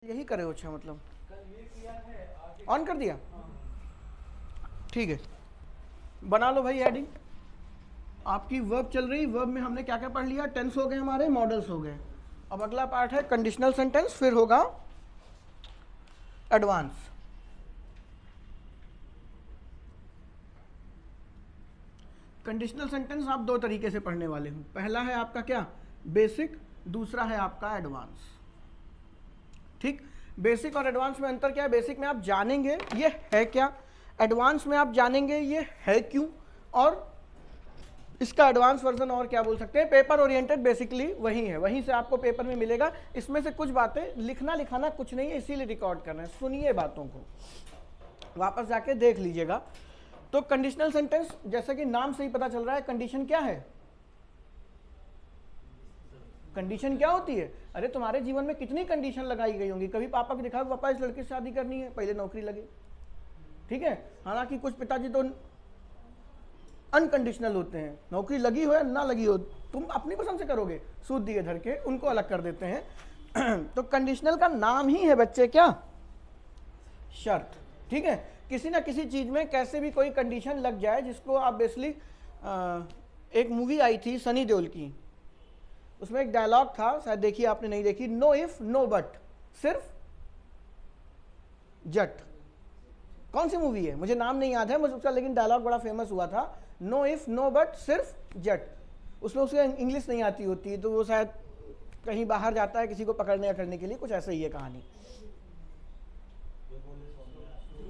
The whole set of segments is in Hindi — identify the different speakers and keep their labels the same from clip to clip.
Speaker 1: यही करे हो। अच्छा मतलब ऑन कर दिया, ठीक है। बना लो भाई हेडिंग। आपकी वर्ब चल रही, वर्ब में हमने क्या क्या पढ़ लिया? टेंस हो गए हमारे, मॉडल्स हो गए। अब अगला पार्ट है कंडीशनल सेंटेंस, फिर होगा एडवांस। कंडीशनल सेंटेंस आप दो तरीके से पढ़ने वाले हो। पहला है आपका क्या, बेसिक, दूसरा है आपका एडवांस। ठीक, बेसिक और एडवांस में अंतर क्या है? बेसिक में आप जानेंगे ये है क्या, एडवांस में आप जानेंगे ये है क्यों, और इसका एडवांस वर्जन और क्या बोल सकते हैं, पेपर ओरिएंटेड बेसिकली वही है, वहीं से आपको पेपर में मिलेगा। इसमें से कुछ बातें लिखना लिखाना कुछ नहीं है, इसीलिए रिकॉर्ड कर रहे हैं। सुनिए बातों को, वापस जाके देख लीजिएगा। तो कंडीशनल सेंटेंस, जैसा कि नाम से ही पता चल रहा है, कंडीशन क्या है? कंडीशन क्या होती है? अरे तुम्हारे जीवन में कितनी कंडीशन लगाई गई होंगी। कभी पापा को दिखा, पापा इस लड़के से शादी करनी है, पहले नौकरी लगे, ठीक है। हालांकि कुछ पिताजी तो अनकंडीशनल होते हैं, नौकरी लगी हो या ना लगी हो तुम अपनी पसंद से करोगे, सूद दिए धर के उनको अलग कर देते हैं। तो कंडीशनल का नाम ही है बच्चे क्या, शर्त, ठीक है। किसी ना किसी चीज में कैसे भी कोई कंडीशन लग जाए, जिसको आप बेसिकली, एक मूवी आई थी सनी देओल की, उसमें एक डायलॉग था, शायद देखिए आपने, नहीं देखी, नो इफ नो बट, सिर्फ जट। कौन सी मूवी है मुझे नाम नहीं याद है मुझे उसका, लेकिन डायलॉग बड़ा फेमस हुआ था, नो इफ नो बट सिर्फ जट। उसमें उसे इंग्लिश नहीं आती होती, तो वो शायद कहीं बाहर जाता है किसी को पकड़ने या करने के लिए, कुछ ऐसा ही है कहानी।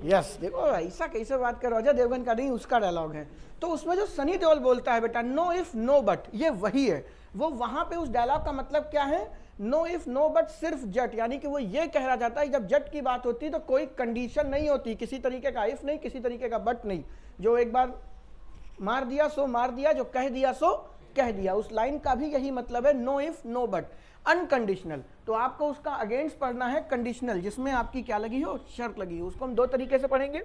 Speaker 1: यस, देखो ऐसा कैसे बात कर, अजय देवगन का नहीं, उसका डायलॉग है। तो उसमें जो सनी देओल बोलता है बेटा नो इफ नो बट, ये वही है। वो वहां पे उस डायलॉग का मतलब क्या है, नो इफ नो बट सिर्फ जट, यानी कि वो ये कहना चाहता है जब जट की बात होती है तो कोई कंडीशन नहीं होती, किसी तरीके का इफ नहीं, किसी तरीके का बट नहीं। जो एक बार मार दिया सो मार दिया, जो कह दिया सो कह दिया। उस लाइन का भी यही मतलब है, no if no but, unconditional. तो आपको उसका अगेंस्ट पढ़ना है कंडीशनल, जिसमें आपकी क्या लगी हो, शर्त लगी हो। उसको हम दो तरीके से पढ़ेंगे।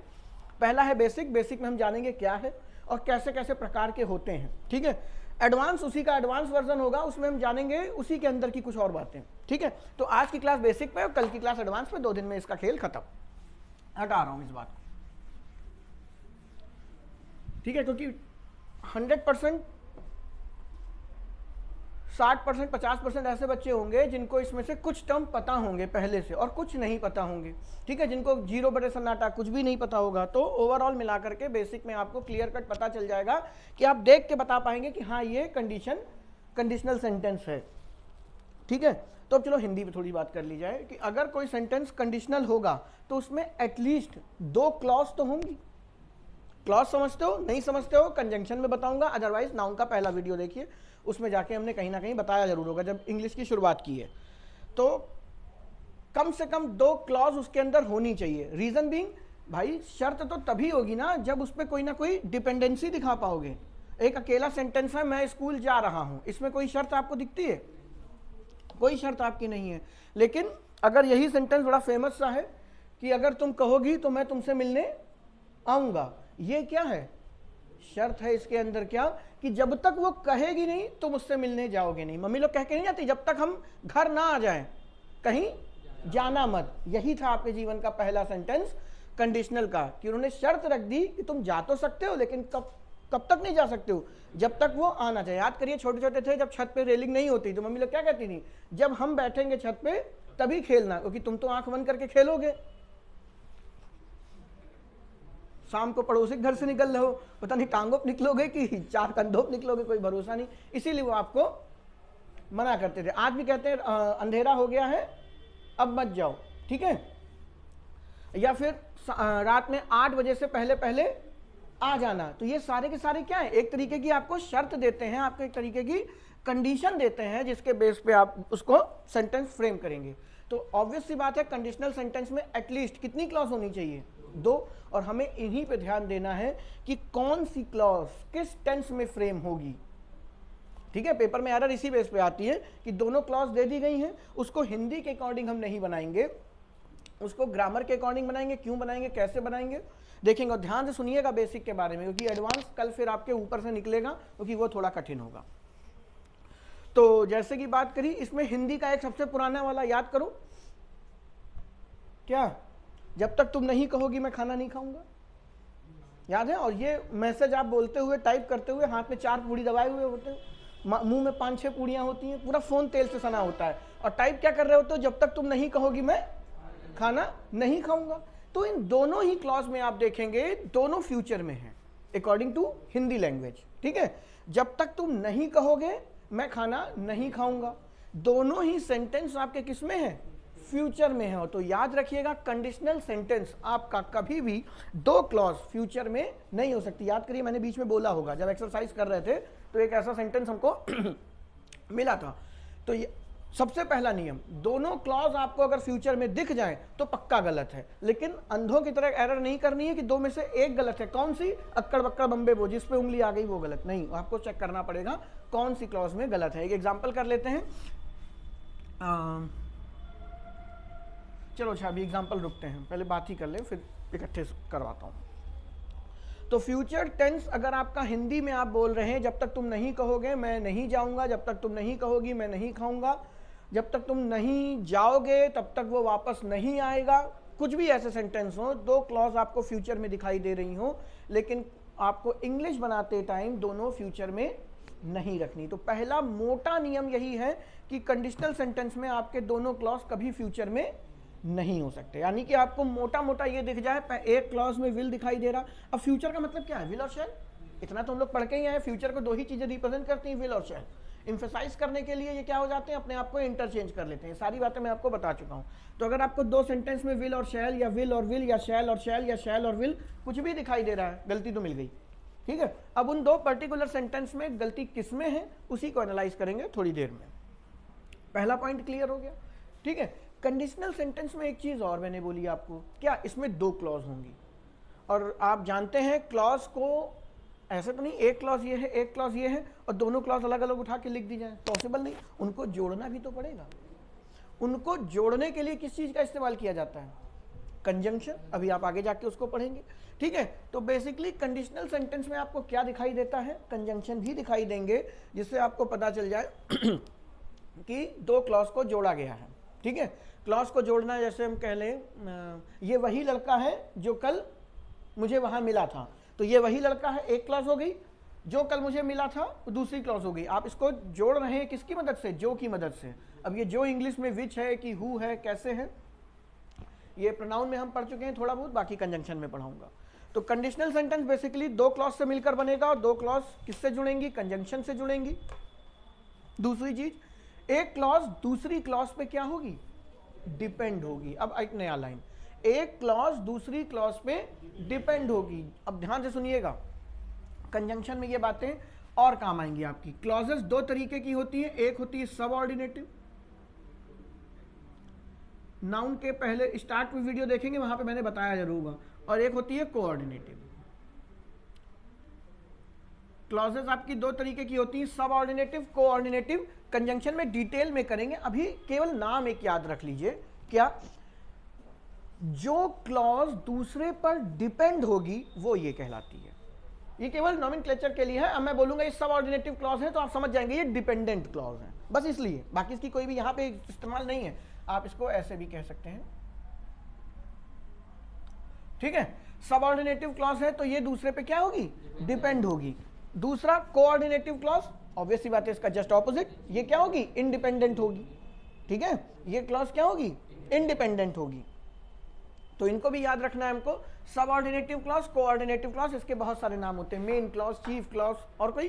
Speaker 1: पहला है बेसिक, बेसिक में हम जानेंगे क्या है और कैसे कैसे प्रकार के होते हैं, ठीक है। एडवांस उसी का एडवांस वर्जन होगा, उसमें हम जानेंगे उसी के अंदर की कुछ और बातें, ठीक है। तो आज की क्लास बेसिक पे और कल की क्लास एडवांस पे, 2 दिन में इसका खेल खत्म। हटा रहा हूं इस बात को, ठीक है, क्योंकि 100%, 60%, 50% ऐसे बच्चे होंगे जिनको इसमें से कुछ टर्म पता होंगे पहले से और कुछ नहीं पता होंगे, ठीक है, जिनको जीरो बटे सन्नाटा कुछ भी नहीं पता होगा। तो ओवरऑल मिला करके बेसिक में आपको क्लियर कट पता चल जाएगा कि आप देख के बता पाएंगे कि हाँ ये कंडीशनल सेंटेंस है, ठीक है। तो अब चलो हिंदी में थोड़ी बात कर ली जाए कि अगर कोई सेंटेंस कंडीशनल होगा तो उसमें एटलीस्ट 2 क्लॉज तो होंगी। क्लॉज समझते हो, नहीं समझते हो कंजंक्शन में बताऊंगा, अदरवाइज नाउन का पहला वीडियो देखिए, उसमें जाके हमने कहीं ना कहीं बताया जरूर होगा जब इंग्लिश की शुरुआत की है। तो कम से कम 2 क्लॉज उसके अंदर होनी चाहिए। रीजन बीइंग, भाई शर्त तो तभी होगी ना जब उस पर कोई ना कोई डिपेंडेंसी दिखा पाओगे। एक अकेला सेंटेंस है, मैं स्कूल जा रहा हूं, इसमें कोई शर्त आपको दिखती है? कोई शर्त आपकी नहीं है। लेकिन अगर यही सेंटेंस बड़ा फेमस सा है कि अगर तुम कहोगी तो मैं तुमसे मिलने आऊंगा, ये क्या है, शर्त है इसके अंदर क्या, कि जब तक वो कहेगी नहीं तुम उससे मिलने जाओगे नहीं। मम्मी लोग कह के नहीं जाती जब तक हम घर ना आ जाएं कहीं जाना मत। यही था आपके जीवन का पहला सेंटेंस कंडीशनल का, कि उन्होंने शर्त रख दी कि तुम जा तो सकते हो लेकिन कब तक नहीं जा सकते हो, जब तक वो आना चाहिए। याद करिए छोटे छोटे थे जब छत पे रेलिंग नहीं होती तो मम्मी लोग क्या कहती थी, जब हम बैठेंगे छत पे तभी खेलना, क्योंकि तुम तो आंख बंद करके खेलोगे, शाम को पड़ोसी घर से निकल रहे हो, पता नहीं टांगों पे निकलोगे कि 4 कंधों पे निकलोगे, कोई भरोसा नहीं, इसीलिए वो आपको मना करते थे। आज भी कहते हैं अंधेरा हो गया है अब मत जाओ, ठीक है, या फिर रात में 8 बजे से पहले पहले आ जाना। तो ये सारे के सारे क्या है, एक तरीके की आपको शर्त देते हैं, आपको एक तरीके की कंडीशन देते हैं जिसके बेस पे आप उसको सेंटेंस फ्रेम करेंगे। तो ऑब्वियस सी बात है कंडीशनल सेंटेंस में एटलीस्ट कितनी क्लॉज होनी चाहिए, 2। और हमें इन्हीं पे ध्यान देना है कि कौन सी क्लॉज किस टेंस में फ्रेम होगी, ठीक है। पेपर में एरर इसी बेस पे आती है कि दोनों क्लॉज दे दी गई हैं, उसको हिंदी के अकॉर्डिंग हम नहीं बनाएंगे, उसको ग्रामर के अकॉर्डिंग बनाएंगे। क्यों बनाएंगे, कैसे बनाएंगे, देखेंगे। और ध्यान से सुनिएगा बेसिक के बारे में, क्योंकि एडवांस कल फिर आपके ऊपर से निकलेगा, क्योंकि वो थोड़ा कठिन होगा। तो जैसे कि बात करी, इसमें हिंदी का एक सबसे पुराना वाला याद करो, क्या? जब तक तुम नहीं कहोगी मैं खाना नहीं खाऊंगा, याद है? और ये मैसेज आप बोलते हुए, टाइप करते हुए हाथ में 4 पूड़ी दबाए हुए होते हैं, मुंह में 5-6 पूड़ियां होती हैं, पूरा फोन तेल से सना होता है, और टाइप क्या कर रहे होते हो? जब तक तुम नहीं कहोगी मैं खाना नहीं खाऊंगा। तो इन दोनों ही क्लॉज में आप देखेंगे दोनों फ्यूचर में है अकॉर्डिंग टू हिंदी लैंग्वेज, ठीक है? जब तक तुम नहीं कहोगे मैं खाना नहीं खाऊंगा, दोनों ही सेंटेंस आपके किस में है? फ्यूचर में है। तो याद रखिएगा कंडीशनल सेंटेंस आपका कभी भी 2 क्लॉज फ्यूचर में नहीं हो सकती। याद करिए, मैंने बीच में बोला होगा जब एक्सरसाइज कर रहे थे तो एक ऐसा सेंटेंस हमको मिला था। तो ये सबसे पहला नियम, दोनों क्लॉज आपको अगर फ्यूचर में दिख जाए तो पक्का गलत है, लेकिन अंधों की तरह एरर नहीं करनी है कि 2 में से एक गलत है। कौन सी? अक्कड़ बक्कड़ बम्बे बो, जिस पे उंगली आ गई वो गलत नहीं, आपको चेक करना पड़ेगा कौन सी क्लॉज में गलत है। एक एग्जाम्पल कर लेते हैं। चलो अच्छा, अभी एग्जाम्पल रुकते हैं, पहले बात ही कर ले फिर इकट्ठे करवाता हूँ। तो फ्यूचर टेंस अगर आपका हिंदी में आप बोल रहे हैं, जब तक तुम नहीं कहोगे मैं नहीं जाऊंगा, जब तक तुम नहीं कहोगी मैं नहीं खाऊंगा, जब तक तुम नहीं जाओगे तब तक वो वापस नहीं आएगा, कुछ भी ऐसे सेंटेंस हो, 2 क्लॉज आपको फ्यूचर में दिखाई दे रही हो, लेकिन आपको इंग्लिश बनाते टाइम दोनों फ्यूचर में नहीं रखनी। तो पहला मोटा नियम यही है कि कंडीशनल सेंटेंस में आपके दोनों क्लॉज कभी फ्यूचर में नहीं हो सकते। यानी कि आपको मोटा मोटा ये दिख जाए, एक क्लॉज में विल दिखाई दे रहा। अब फ्यूचर का मतलब क्या है? विल और शैल। इतना तो हम लोग पढ़ के ही आए, फ्यूचर को 2 ही चीजें रिप्रेजेंट करती हैं, विल और शैल। इम्फेसाइज करने के लिए ये क्या हो जाते हैं? अपने आप को इंटरचेंज कर लेते हैं। सारी बातें मैं आपको बता चुका हूं। तो अगर आपको 2 सेंटेंस में विल और शैल, या विल और विल, या शैल और शैल, या शैल और विल, कुछ भी दिखाई दे रहा है, गलती तो मिल गई, ठीक है? अब उन 2 पर्टिकुलर सेंटेंस में गलती किस में है उसी को एनालाइज करेंगे थोड़ी देर में। पहला पॉइंट क्लियर हो गया, ठीक है? कंडीशनल सेंटेंस में एक चीज और मैंने बोली आपको, क्या? इसमें 2 क्लॉज होंगी, और आप जानते हैं क्लॉज को ऐसे तो नहीं एक क्लॉज ये है, एक क्लॉज ये है, और दोनों क्लॉज अलग अलग उठा के लिख दी जाए, पॉसिबल नहीं। उनको जोड़ना भी तो पड़ेगा। उनको जोड़ने के लिए किस चीज का इस्तेमाल किया जाता है? कंजंक्शन। अभी आप आगे जाके उसको पढ़ेंगे, ठीक है? तो बेसिकली कंडीशनल सेंटेंस में आपको क्या दिखाई देता है? कंजंक्शन भी दिखाई देंगे, जिससे आपको पता चल जाए कि 2 क्लॉज को जोड़ा गया है, ठीक है? क्लॉज को जोड़ना, जैसे हम कह लें ये वही लड़का है जो कल मुझे वहां मिला था, तो ये वही लड़का है, एक क्लॉज हो गई। जो कल मुझे मिला था वो दूसरी क्लॉज हो गई। आप इसको जोड़ रहे हैं किसकी मदद से? जो की मदद से। अब ये जो इंग्लिश में विच है कि हु है, कैसे है, ये प्रोनाउन में हम पढ़ चुके हैं थोड़ा बहुत, बाकी कंजंक्शन में पढ़ाऊंगा। तो कंडीशनल सेंटेंस बेसिकली 2 क्लॉज से मिलकर बनेगा, और 2 क्लॉज किससे जुड़ेंगी? कंजंक्शन से जुड़ेंगी। दूसरी चीज, एक क्लॉज दूसरी क्लॉज पे क्या होगी? डिपेंड होगी। अब एक नया लाइन, एक क्लॉज दूसरी क्लॉज पे डिपेंड होगी। अब ध्यान से सुनिएगा, कंजंक्शन में ये बातें और काम आएंगी आपकी। क्लॉजेस 2 तरीके की होती हैं, एक होती है सबऑर्डिनेटिव, नाउन के पहले स्टार्ट में वीडियो देखेंगे, वहां पे मैंने बताया जरूर होगा, और एक होती है कोऑर्डिनेटिव। क्लॉजेस आपकी 2 तरीके की होती हैं, सबऑर्डिनेटिव, कोऑर्डिनेटिव। कंजंक्शन में डिटेल में करेंगे, अभी केवल नाम एक याद रख लीजिए। क्या? जो क्लॉज दूसरे पर डिपेंड होगी वो ये कहलाती है। ये केवल नॉमेनक्लेचर के लिए है। अब मैं बोलूंगा ये सबऑर्डिनेटिव क्लॉज है तो आप समझ जाएंगे ये डिपेंडेंट क्लॉज है, बस इसलिए, बाकी इसकी कोई भी यहां पे इस्तेमाल नहीं है। आप इसको ऐसे भी कह सकते हैं, ठीक है? सबऑर्डिनेटिव क्लॉज है तो ये दूसरे पे क्या होगी? डिपेंड होगी। दूसरा कोऑर्डिनेटिव क्लॉज, ऑब्वियस सी बात है, इसका जस्ट ऑपोजिट, ये क्या होगी? इंडिपेंडेंट होगी, ठीक है? ये क्लॉज क्या होगी? इंडिपेंडेंट होगी। तो इनको भी याद रखना है हमको। सबऑर्डिनेटिव क्लॉज, कोऑर्डिनेटिव क्लॉज, इसके बहुत सारे नाम होते हैं, मेन क्लॉज, चीफ क्लॉज, और कोई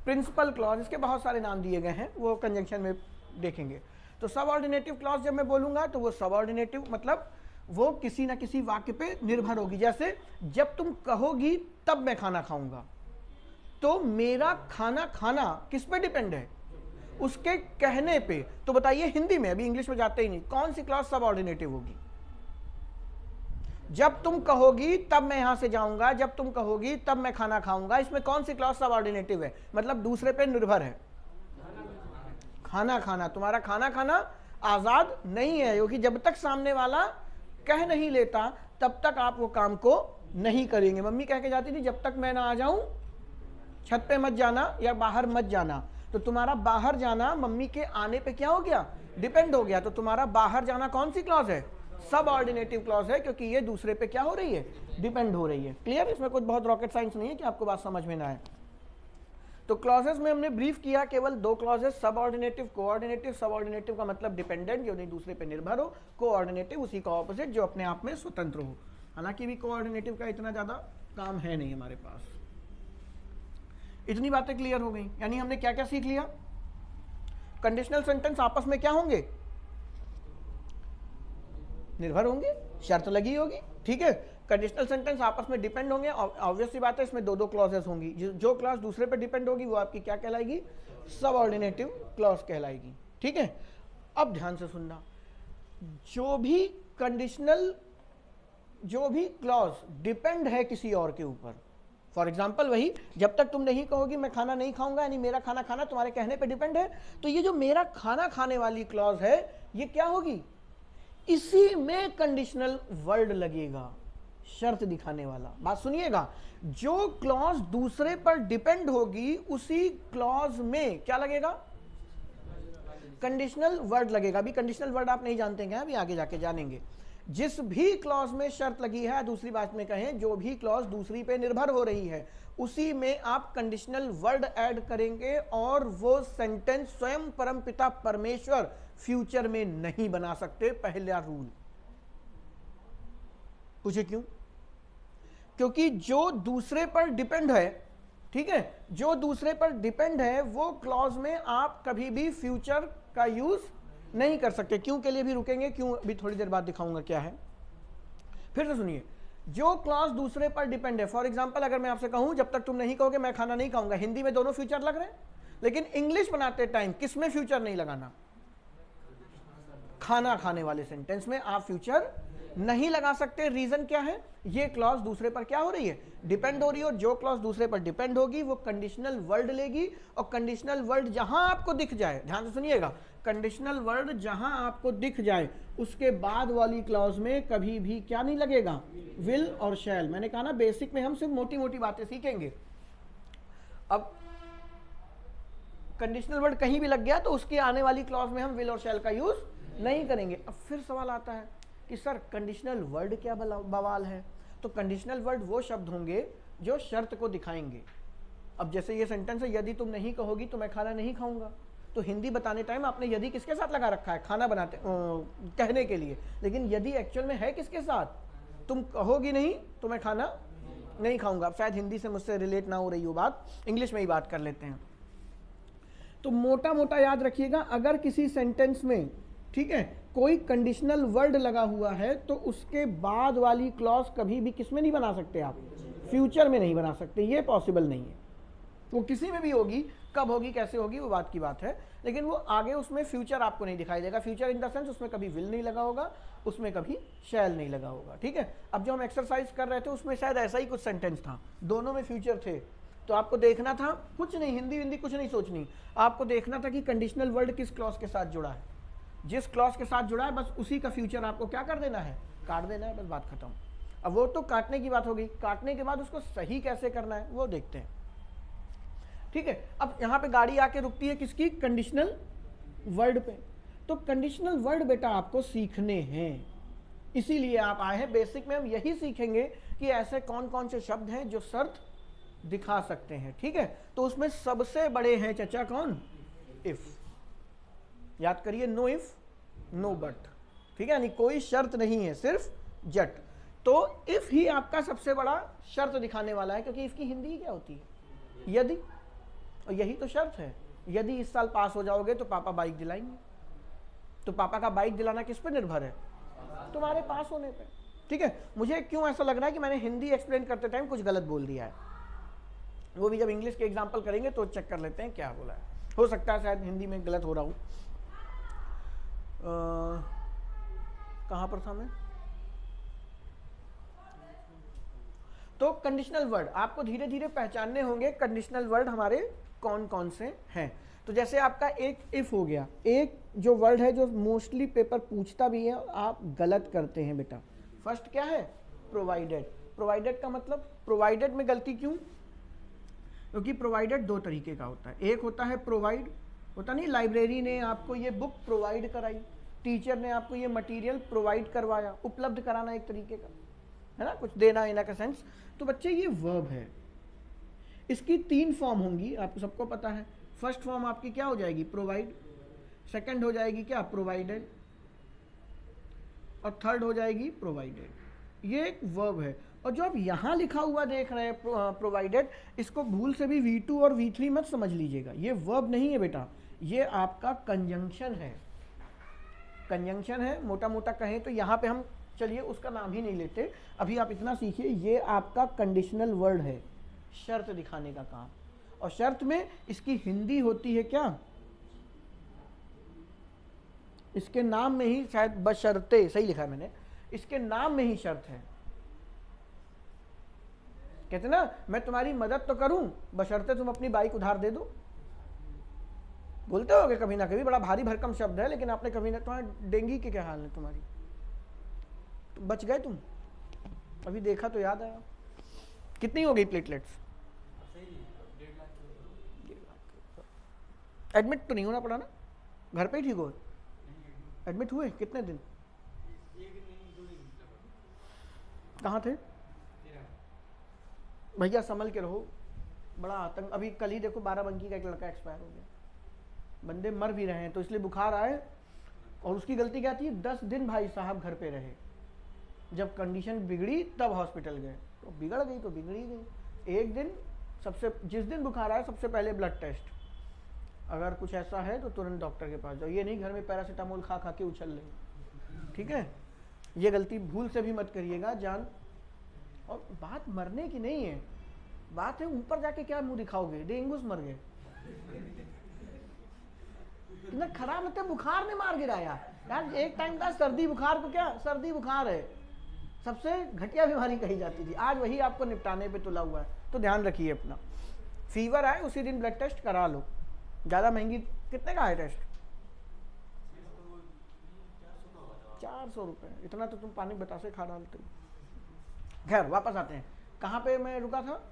Speaker 1: प्रिंसिपल क्लॉज, इसके बहुत सारे नाम दिए गए हैं, वो कंजंक्शन में देखेंगे। तो सबऑर्डिनेटिव क्लॉज जब मैं बोलूंगा तो वो सबऑर्डिनेटिव मतलब वो किसी ना किसी वाक्य पे निर्भर होगी। जैसे जब तुम कहोगी तब मैं खाना खाऊंगा, तो मेरा खाना खाना किस पे डिपेंड है? उसके कहने पे। तो बताइए हिंदी में, अभी इंग्लिश में जाते ही नहीं, कौन सी क्लॉज सबऑर्डिनेटिव होगी? जब तुम कहोगी तब मैं यहां से जाऊंगा, जब तुम कहोगी तब मैं खाना खाऊंगा, इसमें कौन सी क्लॉज सबऑर्डिनेटिव है? मतलब दूसरे पे निर्भर है। खाना खाना, तुम्हारा खाना खाना आजाद नहीं है, क्योंकि जब तक सामने वाला कह नहीं लेता तब तक आप वो काम को नहीं करेंगे। मम्मी कह के जाती थी जब तक मैं ना आ जाऊं छत पे मत जाना या बाहर मत जाना, तो तुम्हारा बाहर जाना मम्मी के आने पे क्या हो गया? डिपेंड हो गया। तो तुम्हारा बाहर जाना कौन सी क्लॉज है? सब ऑर्डिनेटिव क्लॉज है, क्योंकि ये दूसरे पे क्या हो रही है, डिपेंड हो रही है। क्लियर? इसमें कुछ बहुत रॉकेट साइंस नहीं है कि आपको बात समझ में ना आए। तो क्लॉजेस में हमने ब्रीफ किया केवल दो क्लॉजेस, सब ऑर्डिनेटिव, कोऑर्डिनेटिव। सब ऑर्डिनेटिव का मतलब डिपेंडेंट, जो नहीं दूसरे पे निर्भर हो। कोऑर्डिनेटिव उसी का ऑपोजिट, जो अपने आप में स्वतंत्र हो। हालांकि भी कोऑर्डिनेटिव का इतना ज्यादा काम है नहीं हमारे पास। इतनी बातें क्लियर हो गई, यानी हमने क्या क्या सीख लिया? कंडीशनल सेंटेंस आपस में क्या होंगे, निर्भर होंगे, शर्त लगी होगी, ठीक है। कंडीशनल सेंटेंस आपस में डिपेंड होंगे, ऑब्वियस सी बात है, इसमें दो दो क्लॉजेस होंगी। जो क्लॉज दूसरे पे डिपेंड होगी वो आपकी क्या कहलाएगी, सबऑर्डिनेटिव क्लॉज कहलाएगी, ठीक है। अब ध्यान से सुनना, जो भी क्लॉज डिपेंड है किसी और के ऊपर, फॉर एग्जाम्पल वही, जब तक तुम नहीं कहोगी मैं खाना नहीं खाऊंगा, यानी मेरा खाना खाना तुम्हारे कहने पे डिपेंड है, तो ये जो मेरा खाना खाने वाली क्लॉज है ये क्या होगी, इसी में कंडीशनल वर्ड लगेगा, शर्त दिखाने वाला। बात सुनिएगा, जो क्लॉज दूसरे पर डिपेंड होगी उसी क्लॉज में क्या लगेगा, कंडीशनल वर्ड लगेगा। अभी कंडीशनल वर्ड आप नहीं जानते हैं, अभी आगे जाके जानेंगे। जिस भी क्लॉज में शर्त लगी है, दूसरी बात में कहें जो भी क्लॉज दूसरी पे निर्भर हो रही है, उसी में आप कंडीशनल वर्ड ऐड करेंगे, और वो सेंटेंस स्वयं परमपिता परमेश्वर फ्यूचर में नहीं बना सकते। पहला रूल। पूछे क्यों? क्योंकि जो दूसरे पर डिपेंड है, ठीक है, जो दूसरे पर डिपेंड है वो क्लॉज में आप कभी भी फ्यूचर का यूज नहीं कर सकते। क्यों के लिए भी रुकेंगे, क्यों अभी थोड़ी देर बाद दिखाऊंगा क्या है। फिर से सुनिए, जो क्लॉज दूसरे पर डिपेंड है, फॉर एग्जांपल अगर मैं आपसे कहूं जब तक तुम नहीं कहोगे मैं खाना नहीं खाऊंगा, हिंदी में दोनों फ्यूचर लग रहे हैं, लेकिन इंग्लिश बनाते टाइम किस में फ्यूचर नहीं लगाना, खाना खाने वाले सेंटेंस में आप फ्यूचर नहीं लगा सकते। रीजन क्या है, ये क्लॉज दूसरे पर क्या हो रही है, डिपेंड हो रही है, और जो क्लॉज दूसरे पर डिपेंड होगी वो कंडीशनल वर्ड लेगी, और कंडीशनल वर्ड जहां आपको दिख जाए, ध्यान से सुनिएगा, कंडीशनल वर्ड जहां आपको दिख जाए उसके बाद वाली क्लॉज में कभी भी क्या नहीं लगेगा, विल और शैल। मैंने कहा ना बेसिक में हम सिर्फ मोटी मोटी बातें सीखेंगे। अब कंडीशनल वर्ड कहीं भी लग गया तो उसकी आने वाली क्लॉज में हम विल और शैल का यूज नहीं करेंगे। अब फिर सवाल आता है कि सर कंडीशनल वर्ड क्या बवाल है? तो कंडीशनल वर्ड वो शब्द होंगे जो शर्त को दिखाएंगे। अब जैसे ये सेंटेंस है, यदि तुम नहीं कहोगी तो मैं खाना नहीं खाऊंगा, तो हिंदी बताने टाइम आपने यदि किसके साथ लगा रखा है, खाना बनाते कहने के लिए, लेकिन यदि एक्चुअल में है किसके साथ, तुम कहोगी नहीं तो मैं खाना नहीं खाऊंगा। शायद हिंदी से मुझसे रिलेट ना हो रही हो बात, इंग्लिश में ही बात कर लेते हैं। तो मोटा मोटा याद रखिएगा, अगर किसी सेंटेंस में, ठीक है, कोई कंडीशनल वर्ड लगा हुआ है तो उसके बाद वाली क्लॉज कभी भी किस में नहीं बना सकते आप, फ्यूचर में नहीं बना सकते, ये पॉसिबल नहीं है। वो किसी में भी होगी, कब होगी कैसे होगी वो बात की बात है, लेकिन वो आगे उसमें फ्यूचर आपको नहीं दिखाई देगा। फ्यूचर इन द सेंस उसमें कभी विल नहीं लगा होगा, उसमें कभी शैल नहीं लगा होगा, ठीक है। अब जो हम एक्सरसाइज कर रहे थे उसमें शायद ऐसा ही कुछ सेंटेंस था, दोनों में फ्यूचर थे, तो आपको देखना था, कुछ नहीं हिंदी कुछ नहीं सोचनी, आपको देखना था कि कंडीशनल वर्ड किस क्लॉज के साथ जुड़ा है, जिस क्लॉज के साथ जुड़ा है बस उसी का फ्यूचर आपको क्या कर देना है, काट देना है, बस बात खत्म। अब वो तो काटने की बात हो गई, काटने के बाद उसको सही कैसे करना है वो देखते हैं, ठीक है। अब यहां पे गाड़ी आके रुकती है किसकी, कंडीशनल वर्ड पे। तो कंडीशनल वर्ड बेटा आपको सीखने हैं, इसीलिए आप आए हैं। बेसिक में हम यही सीखेंगे कि ऐसे कौन कौन से शब्द हैं जो शर्त दिखा सकते हैं, ठीक है। तो उसमें सबसे बड़े हैं चचा कौन, इफ। याद करिए, नो इफ नो बट, ठीक है, यानी कोई शर्त नहीं है, सिर्फ जट। तो इफ ही आपका सबसे बड़ा शर्त दिखाने वाला है, क्योंकि इफ की हिंदी क्या होती है, यदि, और यही तो शर्त है। यदि इस साल पास हो जाओगे तो पापा बाइक दिलाएंगे, तो पापा का बाइक दिलाना किस पे निर्भर है, तुम्हारे पास होने पे, ठीक है। मुझे क्यों ऐसा लग रहा है कि मैंने हिंदी एक्सप्लेन करते टाइम कुछ गलत बोल दिया है, वो भी जब इंग्लिश के एग्जाम्पल करेंगे तो चेक कर लेते हैं क्या बोला है, हो सकता है शायद हिंदी में गलत हो रहा हूं। कहां पर था मैं, तो कंडीशनल वर्ड आपको धीरे धीरे पहचानने होंगे, कंडीशनल वर्ड हमारे कौन कौन से हैं। तो जैसे आपका एक इफ हो गया, एक जो वर्ड है जो मोस्टली पेपर पूछता भी है, आप गलत करते हैं बेटा। फर्स्ट क्या है, प्रोवाइडेड। प्रोवाइडेड का मतलब, प्रोवाइडेड में गलती क्यों, क्योंकि प्रोवाइडेड दो तरीके का होता है। एक होता है प्रोवाइड, होता नहीं लाइब्रेरी ने आपको ये बुक प्रोवाइड कराई, टीचर ने आपको ये मटेरियल प्रोवाइड करवाया, उपलब्ध कराना एक तरीके का, है ना, कुछ देना इन का सेंस। तो बच्चे ये वर्ब है, इसकी 3 फॉर्म होंगी, आपको सबको पता है। फर्स्ट फॉर्म आपकी क्या हो जाएगी, प्रोवाइड, सेकंड हो जाएगी क्या, प्रोवाइडेड, और थर्ड हो जाएगी प्रोवाइडेड। ये एक वर्ब है। और जो आप यहाँ लिखा हुआ देख रहे हैं प्रोवाइडेड, इसको भूल से भी V2 और V3 मत समझ लीजिएगा, ये वर्ब नहीं है बेटा, ये आपका कंजंक्शन है। कंजंक्शन है, मोटा मोटा कहें तो यहाँ पे हम चलिए उसका नाम ही नहीं लेते, अभी आप इतना सीखिए, ये आपका कंडीशनल वर्ड है, शर्त दिखाने का काम। और शर्त में इसकी हिंदी होती है क्या, इसके नाम में ही, शायद बशर्ते सही लिखा है मैंने, इसके नाम में ही शर्त है। कहते ना मैं तुम्हारी मदद तो करूं बशर्ते तुम अपनी बाइक उधार दे दो, बोलते होगे कभी ना कभी, बड़ा भारी भरकम शब्द है, लेकिन आपने कभी ना, तुम्हारे डेंगी के क्या हाल है तुम्हारी, तो बच गए तुम, अभी देखा तो याद आया। कितनी हो गई प्लेटलेट्स, एडमिट तो नहीं होना पड़ा ना, घर पे ही ठीक हो, एडमिट हुए कितने दिन, कहाँ थे भैया, संभल के रहो, बड़ा आतंक। अभी कल ही देखो बाराबंकी का एक लड़का एक्सपायर हो गया, बंदे मर भी रहे हैं, तो इसलिए बुखार आए, और उसकी गलती क्या थी, 10 दिन भाई साहब घर पे रहे, जब कंडीशन बिगड़ी तब हॉस्पिटल गए, तो बिगड़ गई तो बिगड़ी गई। एक दिन सबसे, जिस दिन बुखार आए सबसे पहले ब्लड टेस्ट, अगर कुछ ऐसा है तो तुरंत डॉक्टर के पास जाओ, ये नहीं घर में पैरासीटामोल खा खा के उछल रहे, ठीक है, ये गलती भूल से भी मत करिएगा जान। और बात मरने की नहीं है, बात है ऊपर जाके क्या मुंह दिखाओगे, डेंगू से मर गए, कितना खराब लगता है, बुखार ने मार गिराया यार। एक टाइम था सर्दी बुखार को, क्या सर्दी बुखार है सबसे घटिया बीमारी कही जाती थी, आज वही आपको निपटाने पे तुला हुआ है। तो ध्यान रखिए अपना, फीवर आए उसी दिन ब्लड टेस्ट करा लो, ज़्यादा महंगी, कितने का है टेस्ट, 400 रुपये, इतना तो तुम पानी बतासे खा डालते हो। खैर वापस आते हैं, कहाँ पे मैं रुका था,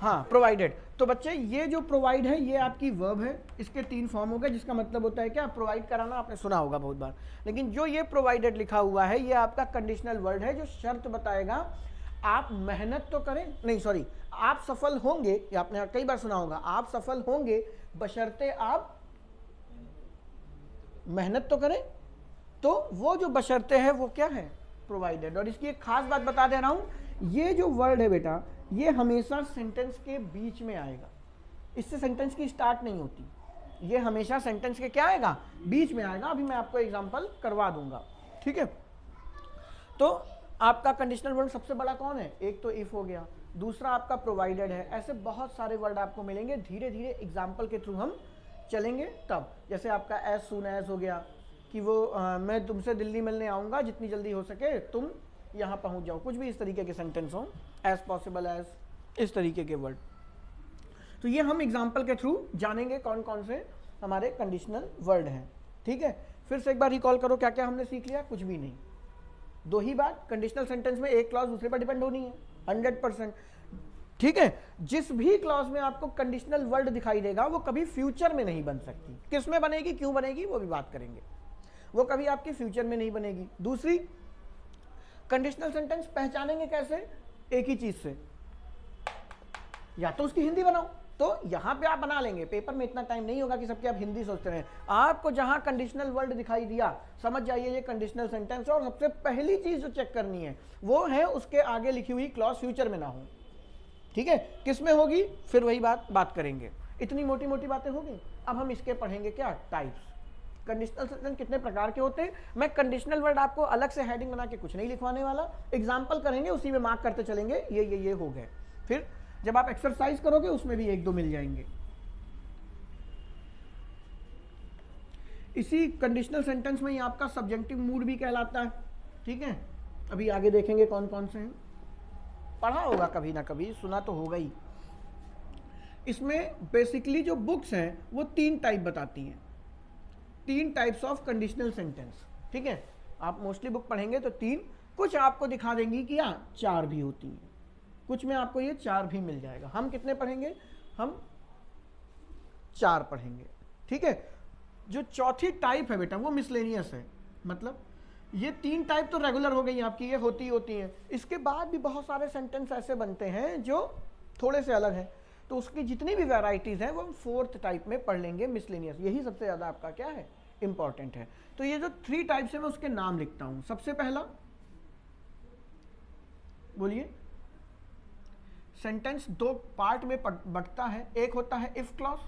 Speaker 1: हाँ प्रोवाइडेड। तो बच्चे ये जो प्रोवाइड है ये आपकी वर्ब है, इसके 3 फॉर्म हो गए, जिसका मतलब होता है क्या, प्रोवाइड कराना, आपने सुना होगा बहुत बार। लेकिन जो ये प्रोवाइडेड लिखा हुआ है ये आपका कंडीशनल वर्ड है, जो शर्त बताएगा आप मेहनत तो करें, नहीं सॉरी, आप सफल होंगे, ये आपने कई बार सुना होगा, आप सफल होंगे बशर्ते आप मेहनत तो करें। तो वो जो बशर्ते है वो क्या है, प्रोवाइडेड। और इसकी एक खास बात बता दे रहा हूं, ये जो वर्ड है बेटा ये हमेशा सेंटेंस के बीच में आएगा, इससे सेंटेंस की स्टार्ट नहीं होती, ये हमेशा सेंटेंस के क्या आएगा, बीच में आएगा। अभी मैं आपको एग्जांपल करवा दूंगा, ठीक है। तो आपका कंडीशनल वर्ड सबसे बड़ा कौन है, एक तो इफ हो गया, दूसरा आपका प्रोवाइडेड है, ऐसे बहुत सारे वर्ड आपको मिलेंगे, धीरे धीरे एग्जाम्पल के थ्रू हम चलेंगे तब। जैसे आपका एज सून एज हो गया कि वो मैं तुमसे दिल्ली मिलने आऊँगा, जितनी जल्दी हो सके तुम यहाँ पहुँच जाओ, कुछ भी इस तरीके के सेंटेंस हो, एज पॉसिबल एज, इस तरीके के वर्ड। तो ये हम एग्जाम्पल के थ्रू जानेंगे कौन कौन से हमारे कंडीशनल वर्ड हैं, ठीक है। फिर से एक बार रिकॉल करो क्या क्या हमने सीख लिया, कुछ भी नहीं, 2 ही बात, कंडीशनल सेंटेंस में एक क्लॉज दूसरे पर डिपेंड होनी है 100%, ठीक है। जिस भी क्लॉज में आपको कंडीशनल वर्ड दिखाई देगा वो कभी फ्यूचर में नहीं बन सकती, किस में बनेगी, क्यों बनेगी, वो भी बात करेंगे, वो कभी आपकी फ्यूचर में नहीं बनेगी। दूसरी, कंडीशनल सेंटेंस पहचानेंगे कैसे, एक ही चीज से, या तो उसकी हिंदी बनाओ, तो यहां पे आप बना लेंगे, पेपर में इतना टाइम नहीं होगा कि सबके आप हिंदी सोचते रहे, आपको जहां कंडीशनल वर्ड दिखाई दिया समझ जाइए ये कंडीशनल सेंटेंस है। और सबसे पहली चीज जो चेक करनी है वो है उसके आगे लिखी हुई क्लॉज फ्यूचर में ना हो, ठीक है। किस में होगी, फिर वही बात करेंगे, इतनी मोटी मोटी बातें होगी। अब हम इसके पढ़ेंगे क्या, टाइप्स। कंडीशनल सेंटेंस कितने प्रकार के होते हैं, मैं कंडीशनल वर्ड आपको अलग से हेडिंग बना के कुछ नहीं लिखवाने वाला, एग्जाम्पल करेंगे उसी में मार्क करते चलेंगे, ये हो गए। फिर जब आप एक्सरसाइज करोगे उसमें भी 1-2 मिल जाएंगे। इसी कंडीशनल सेंटेंस में ही आपका सब्जेक्टिव मूड भी कहलाता है, ठीक है। अभी आगे देखेंगे कौन कौन से हैं, पढ़ा होगा कभी ना कभी, सुना तो होगा ही। इसमें बेसिकली जो बुक्स हैं वो 3 टाइप बताती हैं, 3 टाइप्स ऑफ कंडीशनल सेंटेंस, ठीक है। आप मोस्टली बुक पढ़ेंगे तो 3, कुछ आपको दिखा देंगी कि हाँ 4 भी होती हैं, कुछ में आपको ये 4 भी मिल जाएगा। हम कितने पढ़ेंगे, हम 4 पढ़ेंगे, ठीक है। जो चौथी टाइप है बेटा वो मिसलेनियस है। मतलब ये 3 टाइप तो रेगुलर हो गई आपकी, ये होती हैं। इसके बाद भी बहुत सारे सेंटेंस ऐसे बनते हैं जो थोड़े से अलग हैं, तो उसकी जितनी भी वैराइटीज हैं वो हम 4th टाइप में पढ़ लेंगे, मिसलेनियस। यही सबसे ज़्यादा आपका क्या है, इंपॉर्टेंट है। तो ये जो 3 टाइप्स है मैं उसके नाम लिखता हूं। सबसे पहला बोलिए, सेंटेंस 2 पार्ट में बंटता है। एक होता है इफ क्लॉज,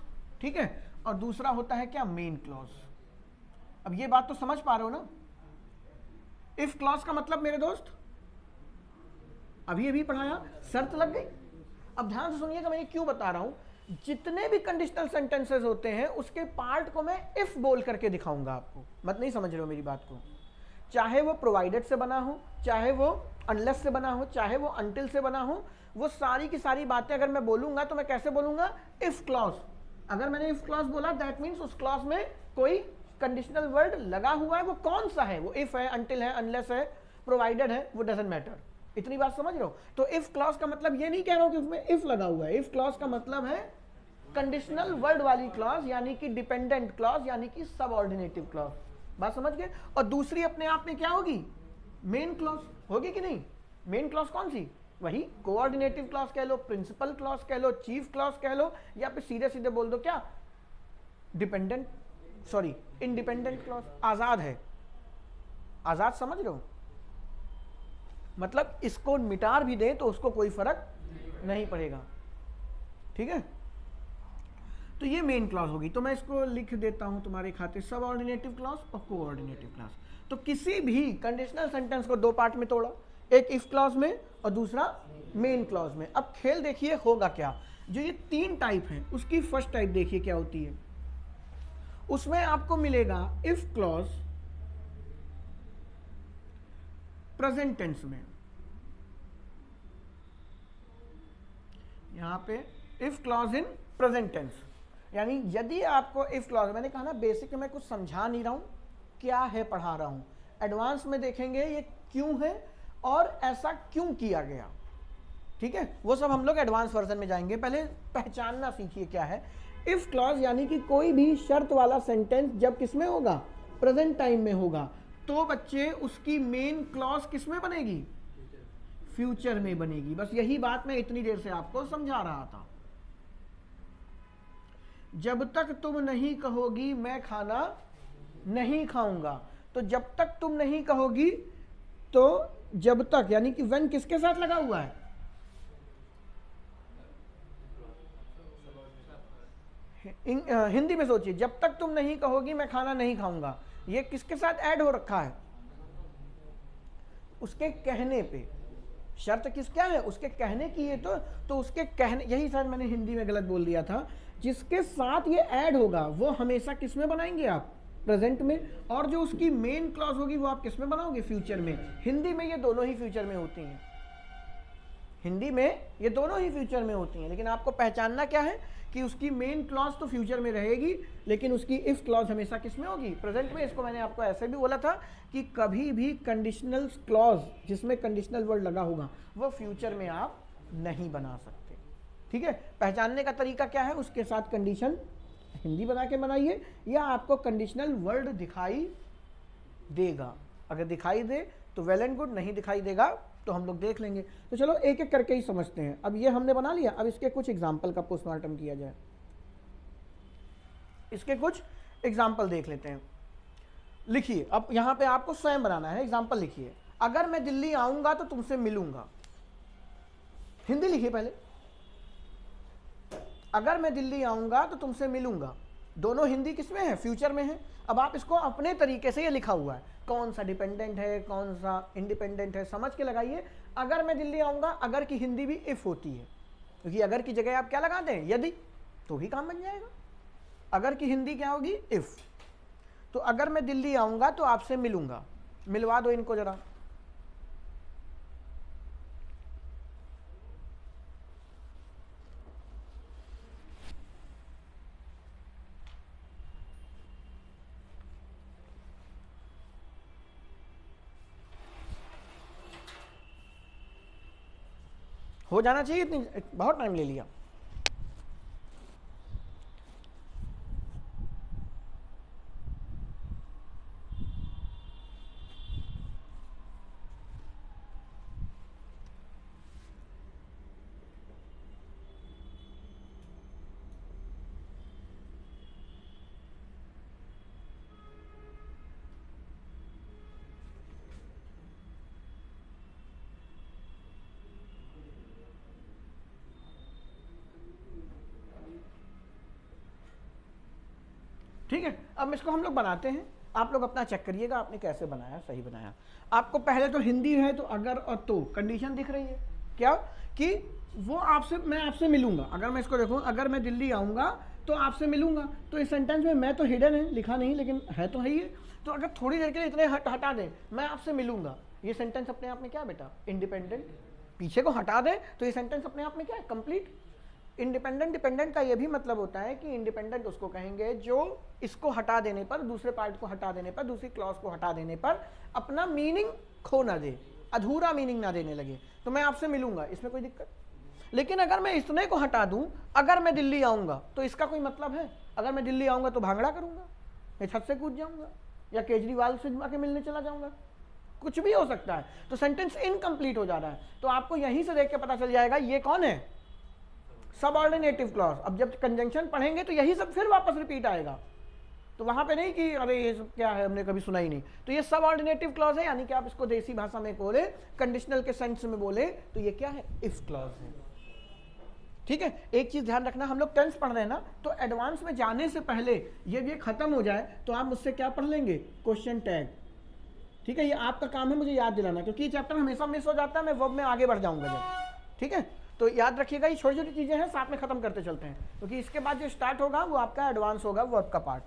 Speaker 1: ठीक है, और दूसरा होता है क्या, मेन क्लॉज। अब ये बात तो समझ पा रहे हो ना? इफ क्लॉज का मतलब मेरे दोस्त अभी पढ़ाया, शर्त लग गई। अब ध्यान से सुनिएगा मैं ये क्यों बता रहा हूं। जितने भी कंडीशनल सेंटेंसेस होते हैं उसके पार्ट को मैं इफ बोल करके दिखाऊंगा आपको। मत नहीं समझ रहे हो मेरी बात को? चाहे वो प्रोवाइडेड से बना हो, चाहे वो अनलेस से बना हो, चाहे वो अनटिल से बना हो, वो सारी की सारी बातें अगर मैं बोलूंगा तो मैं कैसे बोलूंगा, इफ क्लॉज। अगर मैंने इफ क्लॉज बोला दैट मीन्स उस क्लॉज में कोई कंडीशनल वर्ड लगा हुआ है। वो कौन सा है, वो इफ है, अनटिल है, अनलेस है, प्रोवाइडेड है, वो डजंट मैटर। इतनी बात समझ रहे हो? तो इफ क्लॉज का मतलब ये नहीं कह रहा हूं कि उसमें इफ लगा हुआ है। इफ क्लॉज का मतलब है कंडीशनल वर्ड वाली क्लॉज, यानी कि डिपेंडेंट क्लॉज, यानी कि सबऑर्डिनेटिव क्लॉज। बात समझ गए? और दूसरी अपने आप में क्या होगी, मेन क्लॉज होगी कि नहीं? मेन क्लॉज कौन सी, वही कोऑर्डिनेटिव क्लॉज कह लो, प्रिंसिपल क्लॉज कह लो, चीफ क्लॉज कह लो, या फिर सीधे सीधे बोल दो क्या, डिपेंडेंट, सॉरी इंडिपेंडेंट क्लॉज। आजाद है, आजाद समझ रहे हो? मतलब इसको मिटार भी दे तो उसको कोई फर्क नहीं पड़ेगा, ठीक है। तो ये मेन क्लॉज होगी। तो मैं इसको लिख देता हूं तुम्हारे खाते, सबऑर्डिनेटिव क्लॉज और कोऑर्डिनेटिव क्लॉज। तो किसी भी कंडीशनल सेंटेंस को 2 पार्ट में तोड़ा, एक इफ क्लॉज में और दूसरा मेन क्लॉज में। अब खेल देखिए होगा क्या। जो ये 3 टाइप हैं उसकी फर्स्ट टाइप देखिए क्या होती है। उसमें आपको मिलेगा इफ क्लॉज प्रेजेंट टेंस में। यहां पे if clause in present tense, यानी यदि आपको इफ क्लॉज, मैंने कहा ना बेसिक में कुछ समझा नहीं रहा हूं, क्या है पढ़ा रहा हूं। एडवांस में देखेंगे ये क्यों है और ऐसा क्यों किया गया, ठीक है, वो सब हम लोग एडवांस वर्जन में जाएंगे। पहले पहचानना सीखिए क्या है इफ क्लॉज। यानी कि कोई भी शर्त वाला सेंटेंस जब किसमें होगा, प्रेजेंट टाइम में होगा, तो बच्चे उसकी मेन क्लॉज किसमें बनेगी, फ्यूचर में बनेगी। बस यही बात मैं इतनी देर से आपको समझा रहा था। जब तक तुम नहीं कहोगी मैं खाना नहीं खाऊंगा, तो जब तक तुम नहीं कहोगी, तो जब तक, यानी कि व्हेन किसके साथ लगा हुआ है, हिंदी में सोचिए, जब तक तुम नहीं कहोगी मैं खाना नहीं खाऊंगा, ये किसके साथ ऐड हो रखा है, उसके कहने पे। शर्त किस क्या है, उसके कहने की है। तो उसके कहने, यही शायद मैंने हिंदी में गलत बोल दिया था, जिसके साथ ये ऐड होगा वो हमेशा किस में बनाएंगे आप, प्रेजेंट में। और जो उसकी मेन क्लॉज होगी वो आप किस में बनाओगे, फ्यूचर में। हिंदी में ये दोनों ही फ्यूचर में होती हैं, हिंदी में ये दोनों ही फ्यूचर में होती हैं। लेकिन आपको पहचानना क्या है कि उसकी मेन क्लॉज तो फ्यूचर में रहेगी, लेकिन उसकी इफ क्लॉज हमेशा किस में होगी, प्रेजेंट में। इसको मैंने आपको ऐसे भी बोला था कि कभी भी कंडीशनल क्लॉज जिसमें कंडीशनल वर्ड लगा होगा वो फ्यूचर में आप नहीं बना सकते, ठीक है। पहचानने का तरीका क्या है, उसके साथ कंडीशन हिंदी बना के बनाइए, या आपको कंडीशनल वर्ड दिखाई देगा। अगर दिखाई दे तो वेल एंड गुड, नहीं दिखाई देगा तो हम लोग देख लेंगे। तो चलो एक एक करके ही समझते हैं। अब ये हमने बना लिया, अब इसके कुछ एग्जाम्पल का पोस्टमार्टम किया जाए। इसके कुछ एग्जाम्पल देख लेते हैं। लिखिए, अब यहां पे आपको स्वयं बनाना है। एग्जाम्पल लिखिए, अगर मैं दिल्ली आऊंगा तो तुमसे मिलूंगा। हिंदी लिखिए पहले, अगर मैं दिल्ली आऊंगा तो तुमसे मिलूंगा। दोनों हिंदी किसमें है, फ्यूचर में है। अब आप इसको अपने तरीके से, ये लिखा हुआ है, कौन सा डिपेंडेंट है कौन सा इंडिपेंडेंट है, समझ के लगाइए। अगर मैं दिल्ली आऊंगा, अगर की हिंदी भी इफ होती है, क्योंकि अगर की जगह आप क्या लगाते हैं, यदि, तो भी काम बन जाएगा। अगर की हिंदी क्या होगी, इफ। तो अगर मैं दिल्ली आऊंगा तो आपसे मिलूंगा। मिलवा दो इनको जरा। हो जाना चाहिए, इतनी बहुत टाइम ले लिया। ठीक है, अब इसको हम लोग बनाते हैं, आप लोग अपना चेक करिएगा आपने कैसे बनाया, सही बनाया। आपको पहले तो हिंदी है तो अगर और तो कंडीशन दिख रही है क्या कि वो आपसे, मैं आपसे मिलूंगा, अगर मैं इसको देखूं, अगर मैं दिल्ली आऊंगा तो आपसे मिलूंगा, तो इस सेंटेंस में मैं तो हिडन है, लिखा नहीं लेकिन है तो है ही है, तो अगर थोड़ी देर के लिए इतने हटा दें, मैं आपसे मिलूंगा, ये सेंटेंस अपने आप में क्या बेटा, इंडिपेंडेंट। पीछे को हटा दें तो ये सेंटेंस अपने आप में क्या है, कंप्लीट। इंडिपेंडेंट डिपेंडेंट का ये भी मतलब होता है कि इंडिपेंडेंट उसको कहेंगे जो इसको हटा देने पर, दूसरे पार्ट को हटा देने पर, दूसरी क्लॉज को हटा देने पर अपना मीनिंग खो ना दे, अधूरा मीनिंग ना देने लगे। तो मैं आपसे मिलूंगा, इसमें कोई दिक्कत। लेकिन अगर मैं इतने को हटा दूं, अगर मैं दिल्ली आऊंगा, तो इसका कोई मतलब है? अगर मैं दिल्ली आऊंगा तो भांगड़ा करूंगा, मैं छत से कूद जाऊंगा, या केजरीवाल से आके मिलने चला जाऊंगा, कुछ भी हो सकता है, तो सेंटेंस इनकम्प्लीट हो जा रहा है। तो आपको यहीं से देख के पता चल जाएगा ये कौन है, सबऑर्डिनेटिव क्लॉज। अब जब कंजंक्शन पढ़ेंगे तो यही सब फिर वापस रिपीट आएगा, तो वहां पे नहीं कि अरे ये सब क्या है, हमने कभी सुना ही नहीं। तो ये सबऑर्डिनेटिव क्लॉज है, यानी कि आप इसको देसी भाषा में बोले, कंडीशनल के सेंस में बोले तो ये क्या है, इफ क्लॉज है। ठीक है, एक चीज ध्यान रखना, हम लोग टेंस पढ़ रहे हैं ना, तो एडवांस में जाने से पहले ये खत्म हो जाए तो आप मुझसे क्या पढ़ लेंगे, क्वेश्चन टैग। ठीक है, ये आपका काम है मुझे याद दिलाना, क्योंकि ये चैप्टर हमेशा मिस हो जाता है, मैं वर्ब में आगे बढ़ जाऊंगा जब। ठीक है, तो याद रखिएगा, ये छोटी छोटी चीजें हैं, साथ में खत्म करते चलते हैं, क्योंकि इसके बाद जो स्टार्ट होगा वो आपका एडवांस होगा, वर्ब का पार्ट।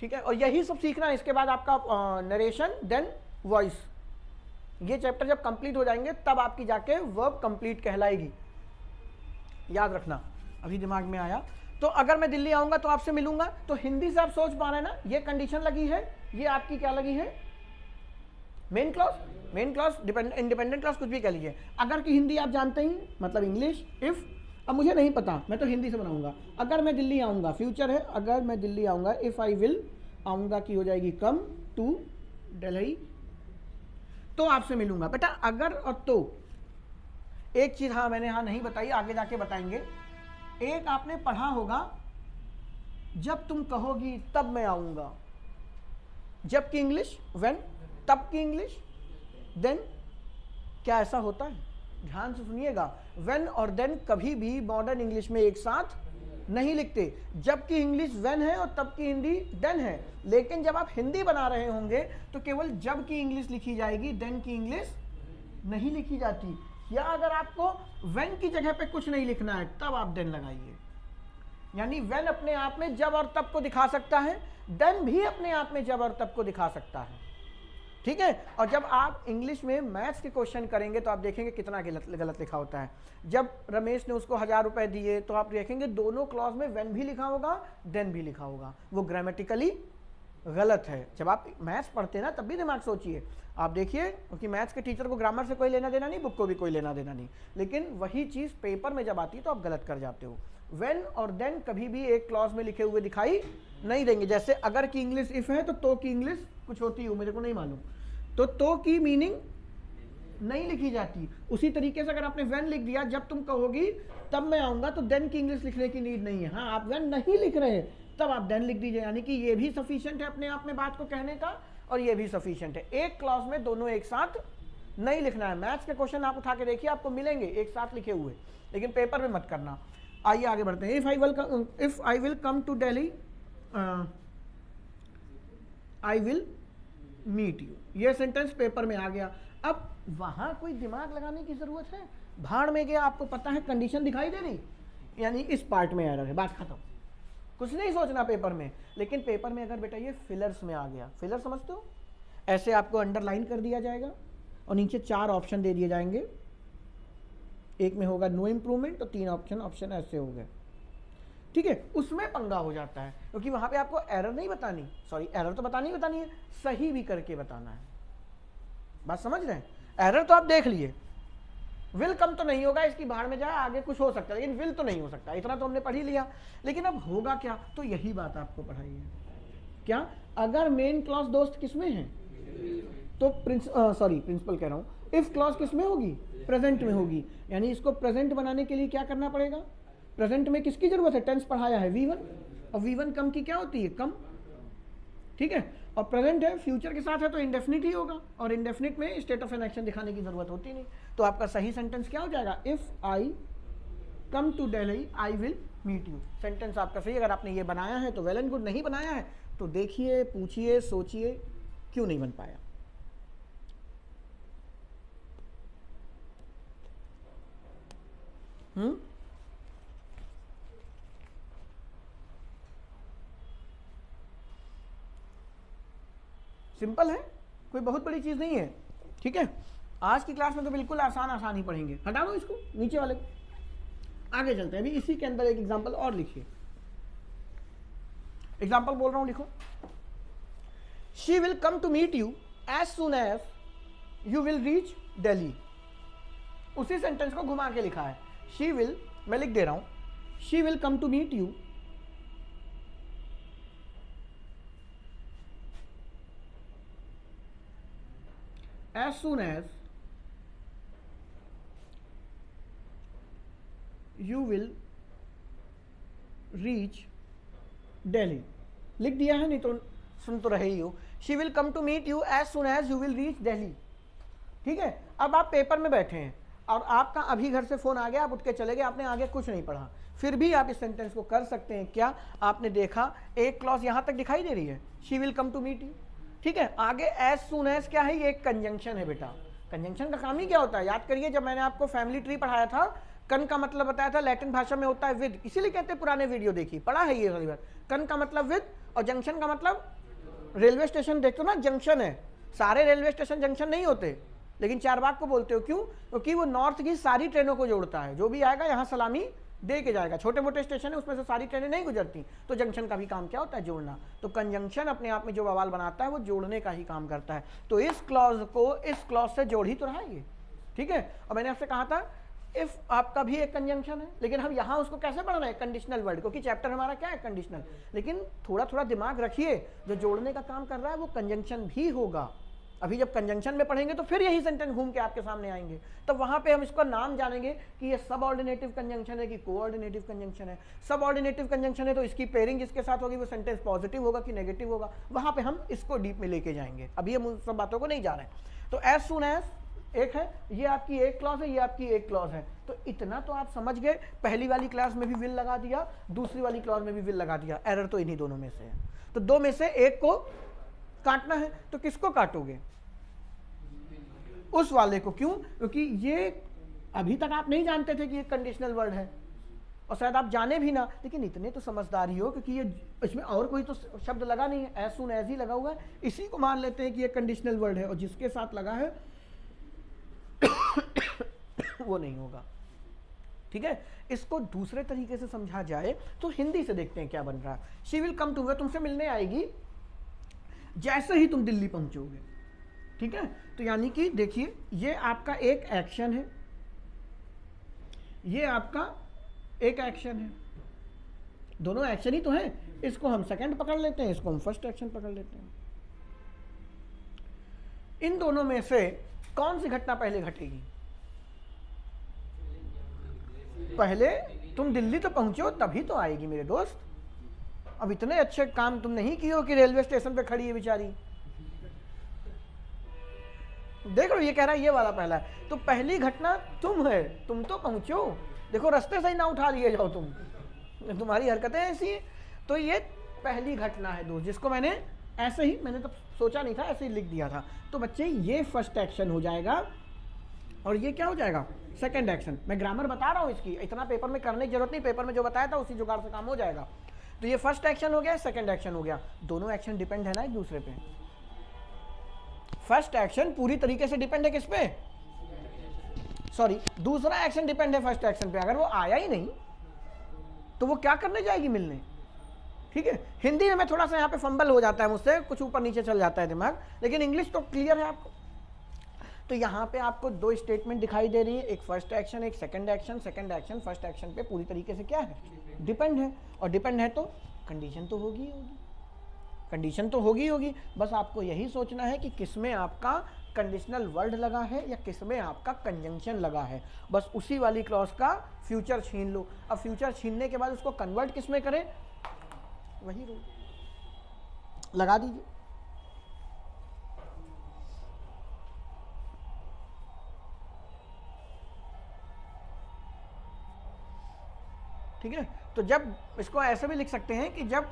Speaker 1: ठीक है, और यही सब सीखना है। इसके बाद आपका नरेशन देन वॉइस, ये चैप्टर जब कंप्लीट हो जाएंगे तब आपकी जाके वर्ब कंप्लीट कहलाएगी, याद रखना। अभी दिमाग में आया, तो अगर मैं दिल्ली आऊंगा तो आपसे मिलूंगा, तो हिंदी से आप सोच पा रहे हैं ना, ये कंडीशन लगी है, ये आपकी क्या लगी है, main clause, main clause, independent clause, कुछ भी कह लीजिए। अगर की हिंदी आप जानते ही, मतलब इंग्लिश, इफ। अब मुझे नहीं पता, मैं तो हिंदी से बनाऊंगा, अगर मैं दिल्ली आऊंगा, फ्यूचर है, अगर मैं दिल्ली आऊंगा, इफ आई विल, आऊंगा की हो जाएगी कम टू दिल्ली, तो आपसे मिलूंगा। बेटा अगर और तो, एक चीज हाँ मैंने हाँ नहीं बताई, आगे जाके बताएंगे। एक आपने पढ़ा होगा, जब तुम कहोगी तब मैं आऊंगा, जब की इंग्लिश व्हेन, तब की इंग्लिश देन। क्या ऐसा होता है? ध्यान से सुनिएगा, व्हेन और देन कभी भी मॉडर्न इंग्लिश में एक साथ नहीं लिखते, जबकि इंग्लिश व्हेन है और तब की हिंदी देन है। लेकिन जब आप हिंदी बना रहे होंगे तो केवल जब की इंग्लिश लिखी जाएगी, देन की इंग्लिश नहीं लिखी जाती। या अगर आपको व्हेन की जगह पे कुछ नहीं लिखना है तब आप देन लगाइए, यानी व्हेन अपने आप में जब और तब को दिखा सकता है, देन भी अपने आप में जब और तब को दिखा सकता है। ठीक है, और जब आप इंग्लिश में मैथ्स के क्वेश्चन करेंगे तो आप देखेंगे कितना गलत लिखा होता है। जब रमेश ने उसको 1000 रुपए दिए तो आप देखेंगे दोनों क्लॉज में व्हेन भी लिखा होगा, देन भी लिखा होगा, वो ग्रामेटिकली गलत है। जब आप मैथ्स पढ़ते हैं ना तब भी दिमाग सोचिए, आप देखिए, क्योंकि मैथ्स के टीचर को ग्रामर से कोई लेना देना नहीं, बुक को भी कोई लेना देना नहीं, लेकिन वही चीज़ पेपर में जब आती है तो आप गलत कर जाते हो। व्हेन और देन कभी भी एक क्लॉज में लिखे हुए दिखाई नहीं देंगे। जैसे अगर की इंग्लिश इफ है तो की इंग्लिश कुछ होती है, मेरे को नहीं मालूम, तो की मीनिंग नहीं लिखी जाती। उसी तरीके से अगर आपने व्हेन लिख दिया, जब तुम कहोगी तब मैं आऊंगा, तो देन की इंग्लिश लिखने की नीड नहीं है। हाँ, आप व्हेन नहीं लिख रहे तब आप देन लिख दीजिए, यानी कि ये भी सफिशिएंट है अपने आप में बात को कहने का, और ये भी सफिशिएंट है। एक क्लॉज में दोनों एक साथ नहीं लिखना है। मैथ्स के क्वेश्चन आप उठा के देखिए, आपको मिलेंगे एक साथ लिखे हुए, लेकिन पेपर में मत करना। आइए आगे बढ़ते हैं। If I will come to Delhi, I will meet you, ये सेंटेंस पेपर में आ गया। अब वहां कोई दिमाग लगाने की जरूरत है? भाड़ में गया, आपको पता है कंडीशन दिखाई दे रही, यानी इस पार्ट में एरर है, बात खत्म, कुछ नहीं सोचना पेपर में। लेकिन पेपर में अगर बेटा ये फिलर्स में आ गया, फिलर समझते हो, ऐसे आपको अंडरलाइन कर दिया जाएगा और नीचे 4 ऑप्शन दे दिए जाएंगे, एक में होगा नो इम्प्रूवमेंट, तो 3 ऑप्शन ऐसे हो गए। ठीक है, उसमें पंगा हो जाता है, क्योंकि वहां पे आपको एरर नहीं बतानी, सॉरी एरर तो बतानी है, सही भी करके बताना है। बात समझ रहे हैं? एरर तो आप देख लिए, विल कम तो नहीं होगा, इसकी भाड़ में जाए, आगे कुछ हो सकता है, लेकिन विल तो नहीं हो सकता, इतना तो हमने पढ़ ही लिया। लेकिन अब होगा क्या, तो यही बात आपको पढ़ाई है। क्या? अगर मेन क्लॉज दोस्त किसमें है, तो प्रिंसिपल कह रहा हूं, इफ क्लॉज किसमें होगी, प्रेजेंट में होगी। यानी इसको प्रेजेंट बनाने के लिए क्या करना पड़ेगा, प्रेजेंट में किसकी जरूरत है, टेंस पढ़ाया है V1, और V1 कम की क्या होती है, कम। ठीक है, और प्रेजेंट है, फ्यूचर के साथ है तो इंडेफिनिट ही होगा, और इंडेफिनिट में स्टेट ऑफ एन एक्शन दिखाने की जरूरत होती नहीं। तो आपका सही सेंटेंस क्या हो जाएगा, if I come to Delhi, I will meet you. Sentence आपका सही, अगर आपने ये बनाया है तो वेल एंड गुड, नहीं बनाया है तो देखिए, पूछिए, सोचिए क्यों नहीं बन पाया। सिंपल है, कोई बहुत बड़ी चीज नहीं है, ठीक है। आज की क्लास में तो बिल्कुल आसान आसान ही पढ़ेंगे। हटा दो इसको, नीचे वाले को। आगे चलते हैं। अभी इसी के अंदर एक एग्जांपल और लिखिए। एग्जांपल बोल रहा हूं, लिखो। She will come to meet you as soon as you will reach Delhi. उसी सेंटेंस को घुमा के लिखा है। शी विल, मैं लिख दे रहा हूं, she will come to meet you as soon as you will reach Delhi। लिख दिया है, नहीं तो सुन तो रहे ही हो। She will come to meet you as soon as you will reach Delhi। ठीक है। अब आप पेपर में बैठे हैं और आपका अभी घर से फोन आ गया, आप उठ के चले गए, आपने आगे कुछ नहीं पढ़ा, फिर भी आप इस सेंटेंस को कर सकते हैं। क्या आपने देखा, एक क्लॉज यहां तक दिखाई दे रही है, she will come to meet you, ठीक है। आगे एज सुन एज क्या है, ये एक कंजंक्शन है बेटा। कंजंक्शन का काम ही क्या होता है, याद करिए, जब मैंने आपको फैमिली ट्री पढ़ाया था, कन का मतलब बताया था, लैटिन भाषा में होता है विद, इसीलिए कहते हैं पुराने वीडियो देखिए, पढ़ा है ये वाली बात। कन का मतलब विद और जंक्शन का मतलब रेलवे स्टेशन, देखते हो ना जंक्शन है। सारे रेलवे स्टेशन जंक्शन नहीं होते, लेकिन चारबाग को बोलते हो, क्यों? क्योंकि वो नॉर्थ की सारी ट्रेनों को जोड़ता है, जो भी आएगा यहाँ सलामी दे के जाएगा। छोटे मोटे स्टेशन है, उसमें से सारी ट्रेनें नहीं गुजरती, तो जंक्शन का भी काम क्या होता है, जोड़ना। तो कंजंक्शन अपने आप में जो बवाल बनाता है वो जोड़ने का ही काम करता है। तो इस क्लॉज को इस क्लॉज से जोड़ ही तो रहा है ये, ठीक है। और मैंने आपसे कहा था इफ आपका भी एक कंजंक्शन है, लेकिन हम यहाँ उसको कैसे पढ़ रहे हैं, कंडीशनल वर्ड, क्योंकि चैप्टर हमारा क्या है, कंडीशनल। लेकिन थोड़ा थोड़ा दिमाग रखिए, जो जोड़ने का काम कर रहा है वो कंजंक्शन भी होगा। अभी जब कंजंक्शन में पढ़ेंगे तो फिर यही सेंटेंस घूम के आपके सामने आएंगे, तो वहां पे हम इसका नाम जानेंगे कि ये सबऑर्डिनेटिव कंजंक्शन है कि कोऑर्डिनेटिव कंजंक्शन है। सबऑर्डिनेटिव कंजंक्शन है तो इसकी पेयरिंग जिसके साथ होगी वो सेंटेंस पॉजिटिव होगा कि नेगेटिव होगा, वहां पे हम इसको डीप में लेके जाएंगे। अभी हम उन सब बातों को नहीं जा रहे हैं। तो एज सुन एज एक है, ये आपकी एक क्लॉज है, ये आपकी एक क्लॉज है। तो इतना तो आप समझ गए। पहली वाली क्लास में भी विल लगा दिया, दूसरी वाली क्लॉज में भी विल लगा दिया। एरर तो इन्हीं दोनों में से है। तो दो में से एक को काटना है, तो किसको काटोगे, उस वाले को। क्यों? क्योंकि ये अभी तक आप नहीं जानते थे कि ये कंडीशनल वर्ड है, और शायद आप जाने भी ना, लेकिन इतने तो समझदार ही हो क्योंकि ये इसमें और कोई तो शब्द लगा नहीं है, एज सुन एज ही लगा हुआ है, इसी को मान लेते हैं कि ये कंडीशनल वर्ड है, और जिसके साथ लगा है वो नहीं होगा, ठीक है। इसको दूसरे तरीके से समझा जाए तो हिंदी से देखते हैं क्या बन रहा है। शी विल कम टू, वह तुमसे मिलने आएगी जैसे ही तुम दिल्ली पहुंचोगे, ठीक है। तो यानी कि देखिए, ये आपका एक एक्शन है, ये आपका एक एक्शन है, दोनों एक्शन ही तो है। इसको हम सेकंड पकड़ लेते हैं, इसको हम फर्स्ट एक्शन पकड़ लेते हैं। इन दोनों में से कौन सी घटना पहले घटेगी? पहले तुम दिल्ली तो पहुंचो तभी तो आएगी मेरे दोस्त। अब इतने अच्छे काम तुम नहीं किए हो कि रेलवे स्टेशन पे खड़ी है बेचारी। देख लो, ये कह रहा है ये वाला पहला है, तो पहली घटना तुम है, तुम तो पहुंचो। देखो रास्ते से ही ना उठा लिए जाओ तुम, तुम्हारी हरकतें ऐसी हैं। तो ये पहली घटना है दोस्त, जिसको मैंने ऐसे ही, मैंने तो सोचा नहीं था, ऐसे ही लिख दिया था। तो बच्चे ये फर्स्ट एक्शन हो जाएगा और ये क्या हो जाएगा, सेकंड एक्शन। मैं ग्रामर बता रहा हूँ इसकी, इतना पेपर में करने की जरूरत नहीं, पेपर में जो बताया था उसी जुगाड़ से काम हो जाएगा। तो ये फर्स्ट एक्शन हो गया, सेकंड एक्शन हो गया। दोनों एक्शन डिपेंड है ना एक दूसरे पे। फर्स्ट एक्शन पूरी तरीके से डिपेंड है किस पे, सॉरी, दूसरा एक्शन डिपेंड है फर्स्ट एक्शन पे। अगर वो आया ही नहीं तो वो क्या करने जाएगी, मिलने, ठीक है। हिंदी में मैं थोड़ा सा यहाँ पे फंबल हो जाता है मुझसे, कुछ ऊपर नीचे चल जाता है दिमाग, लेकिन इंग्लिश तो क्लियर है आपको। तो यहाँ पे आपको दो स्टेटमेंट दिखाई दे रही है, एक फर्स्ट एक्शन, एक second action. Second action first action पे पूरी तरीके से क्या है, डिपेंड है, और डिपेंड है तो कंडीशन तो होगी होगी, कंडीशन तो होगी होगी। बस आपको यही सोचना है कि किसमें आपका कंडीशनल वर्ड लगा है या किसमें आपका कंजंक्शन लगा है। बस उसी वाली क्लॉज का फ्यूचर छीन लो। अब फ्यूचर छीनने के बाद उसको कन्वर्ट किसमें करें, वही रूल लगा दीजिए। ठीक है, तो जब इसको ऐसे भी लिख सकते हैं कि जब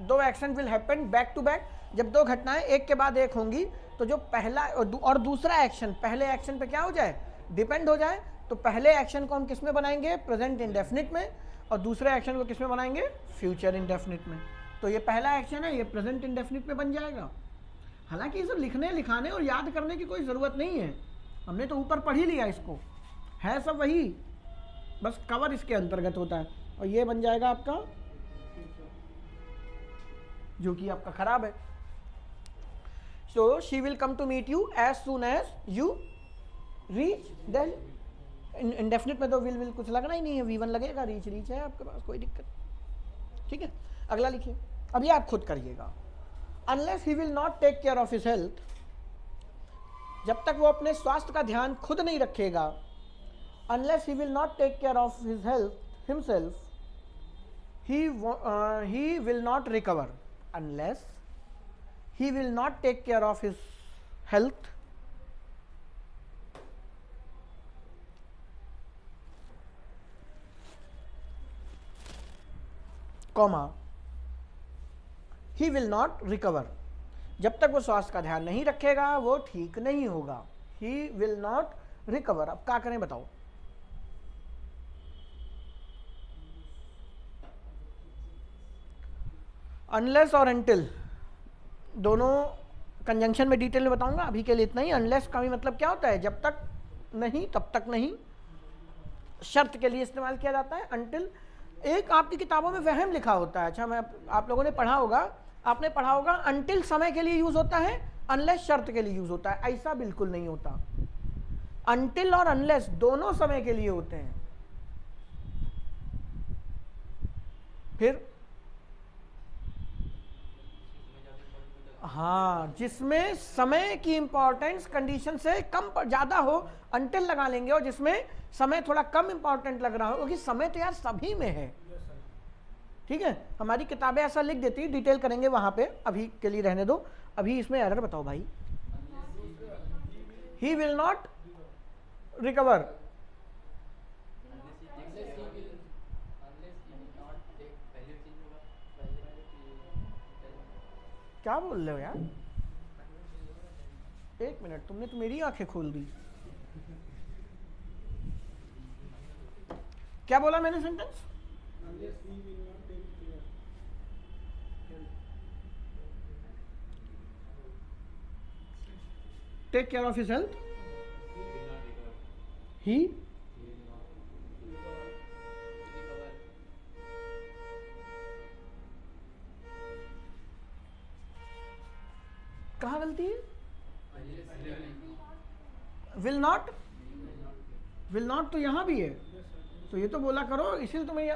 Speaker 1: दो action will happen back to back, जब दो घटनाएं एक के बाद एक होंगी तो जो पहला और दूसरा एक्शन पहले एक्शन पे क्या हो जाए, डिपेंड हो जाए, तो पहले एक्शन को हम किस में बनाएंगे, प्रेजेंट इंडेफिनिट में, और दूसरे एक्शन को किस में बनाएंगे, फ्यूचर इंडेफिनिट में। तो ये पहला एक्शन है, ये प्रेजेंट इंडेफिनिट में बन जाएगा। हालांकि इसे लिखने लिखाने और याद करने की कोई ज़रूरत नहीं है, हमने तो ऊपर पढ़ ही लिया, इसको है सब वही, बस कवर इसके अंतर्गत होता है। और ये बन जाएगा आपका, जो कि आपका खराब है। So she will come to meet you as soon as you reach. Then indefinite में तो विल कुछ लगना ही नहीं है, V1 लगेगा, रीच है आपके पास, कोई दिक्कत। ठीक है, अगला लिखिए, अभी आप खुद करिएगा। Unless he will not take care of his health, जब तक वो अपने स्वास्थ्य का ध्यान खुद नहीं रखेगा, unless he will not take care of his health himself, he will not recover. Unless he will not take care of his health, comma, he will not recover. जब तक वो स्वास्थ्य का ध्यान नहीं रखेगा वो ठीक नहीं होगा। He will not recover। अब क्या करें बताओ? अनलेस और अनटिल दोनों कंजंक्शन में डिटेल में बताऊंगा, अभी के लिए इतना ही। अनलेस का भी मतलब क्या होता है, जब तक नहीं तब तक नहीं, शर्त के लिए इस्तेमाल किया जाता है। अनटिल एक आपकी किताबों में वहम लिखा होता है, अच्छा मैं आप लोगों ने पढ़ा होगा, आपने पढ़ा होगा अनटिल समय के लिए यूज होता है, अनलेस शर्त के लिए यूज होता है। ऐसा बिल्कुल नहीं होता, अनटिल और अनलेस दोनों समय के लिए होते हैं। फिर हाँ, जिसमें समय की इंपॉर्टेंस कंडीशन से कम ज्यादा हो अनटिल लगा लेंगे, और जिसमें समय थोड़ा कम इंपॉर्टेंट लग रहा हो, क्योंकि समय तो यार सभी में है। ठीक है, हमारी किताबें ऐसा लिख देती, डिटेल करेंगे वहां पे, अभी के लिए रहने दो। अभी इसमें एरर बताओ भाई। ही विल नॉट रिकवर, क्या बोल रहे हो यार, एक मिनट, तुमने तो मेरी आंखें खोल दी। क्या बोला मैंने sentence? Take care of his health, he कहाँ गलती है? विल नॉट, विल नॉट तो यहां भी है, तो ये तो बोला करो, इसीलिए तो मैं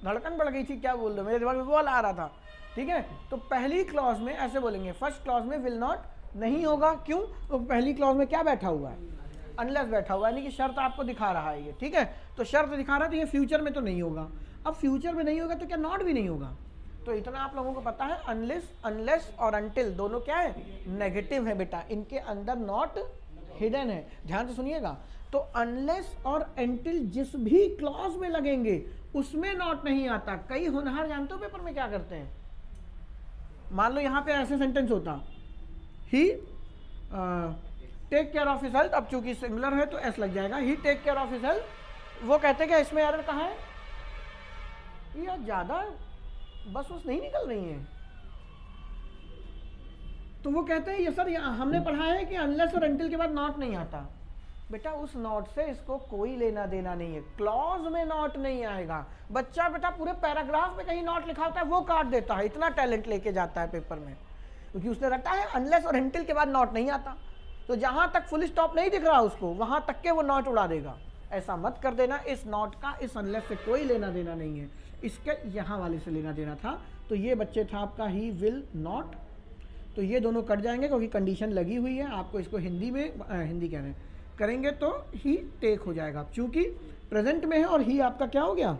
Speaker 1: धड़कन बढ़ गई थी, क्या बोल रहे हो, मेरे दिमाग में बॉल आ रहा था। ठीक है, तो पहली क्लॉज में ऐसे बोलेंगे, फर्स्ट क्लॉज में विल नॉट नहीं होगा, क्यों? तो पहली क्लॉज में क्या बैठा हुआ है, अनलेस बैठा हुआ है, यानी कि शर्त आपको दिखा रहा है ये। ठीक है, तो शर्त दिखा रहा है, तो ये फ्यूचर में तो नहीं होगा। अब फ्यूचर में नहीं होगा तो क्या नॉट भी नहीं होगा? तो इतना आप लोगों को पता है, अनलेस और अनटिल दोनों क्या है, नेगेटिव है बेटा, इनके अंदर नॉट हिडन है। ध्यान से सुनिएगा, तो अनलेस और अनटिल जिस भी क्लॉज में लगेंगे उसमें नॉट नहीं आता। कई होनहार जानते हो पेपर में क्या करते हैं, मान लो यहां पे ऐसे सेंटेंस होता, he take care of his health, अब चूंकि सिंगुलर है तो एस लग जाएगा, he take care of his health. वो कहते हैं कि इसमें एरर कहाँ है, ये ज्यादा बस नहीं निकल रही है, तो वो कहते हैं ये सर हमने पढ़ा है कि अनलेस और अनटिल के बाद नॉट नहीं आता। बेटा उस नॉट से इसको कोई लेना देना नहीं है, क्लॉज में नॉट नहीं आएगा। बच्चा बेटा पूरे पैराग्राफ में कहीं नॉट लिखा होता है वो काट देता है, इतना टैलेंट लेके जाता है पेपर में, क्योंकि उसने रटा है अनलेस और अनटिल के बाद नॉट नहीं आता, तो जहां तक फुल स्टॉप नहीं दिख रहा उसको वहां तक के वो नॉट उड़ा देगा। ऐसा मत कर देना, इस नॉट का इस अनलेस से कोई लेना देना नहीं है, इसके यहाँ वाले से लेना देना था। तो ये बच्चे था आपका ही विल नॉट, तो ये दोनों कट जाएंगे क्योंकि कंडीशन लगी हुई है। आपको इसको हिंदी में हिंदी कह रहे हैं करेंगे तो ही टेक हो जाएगा, चूंकि प्रेजेंट में है और ही आपका क्या हो गया,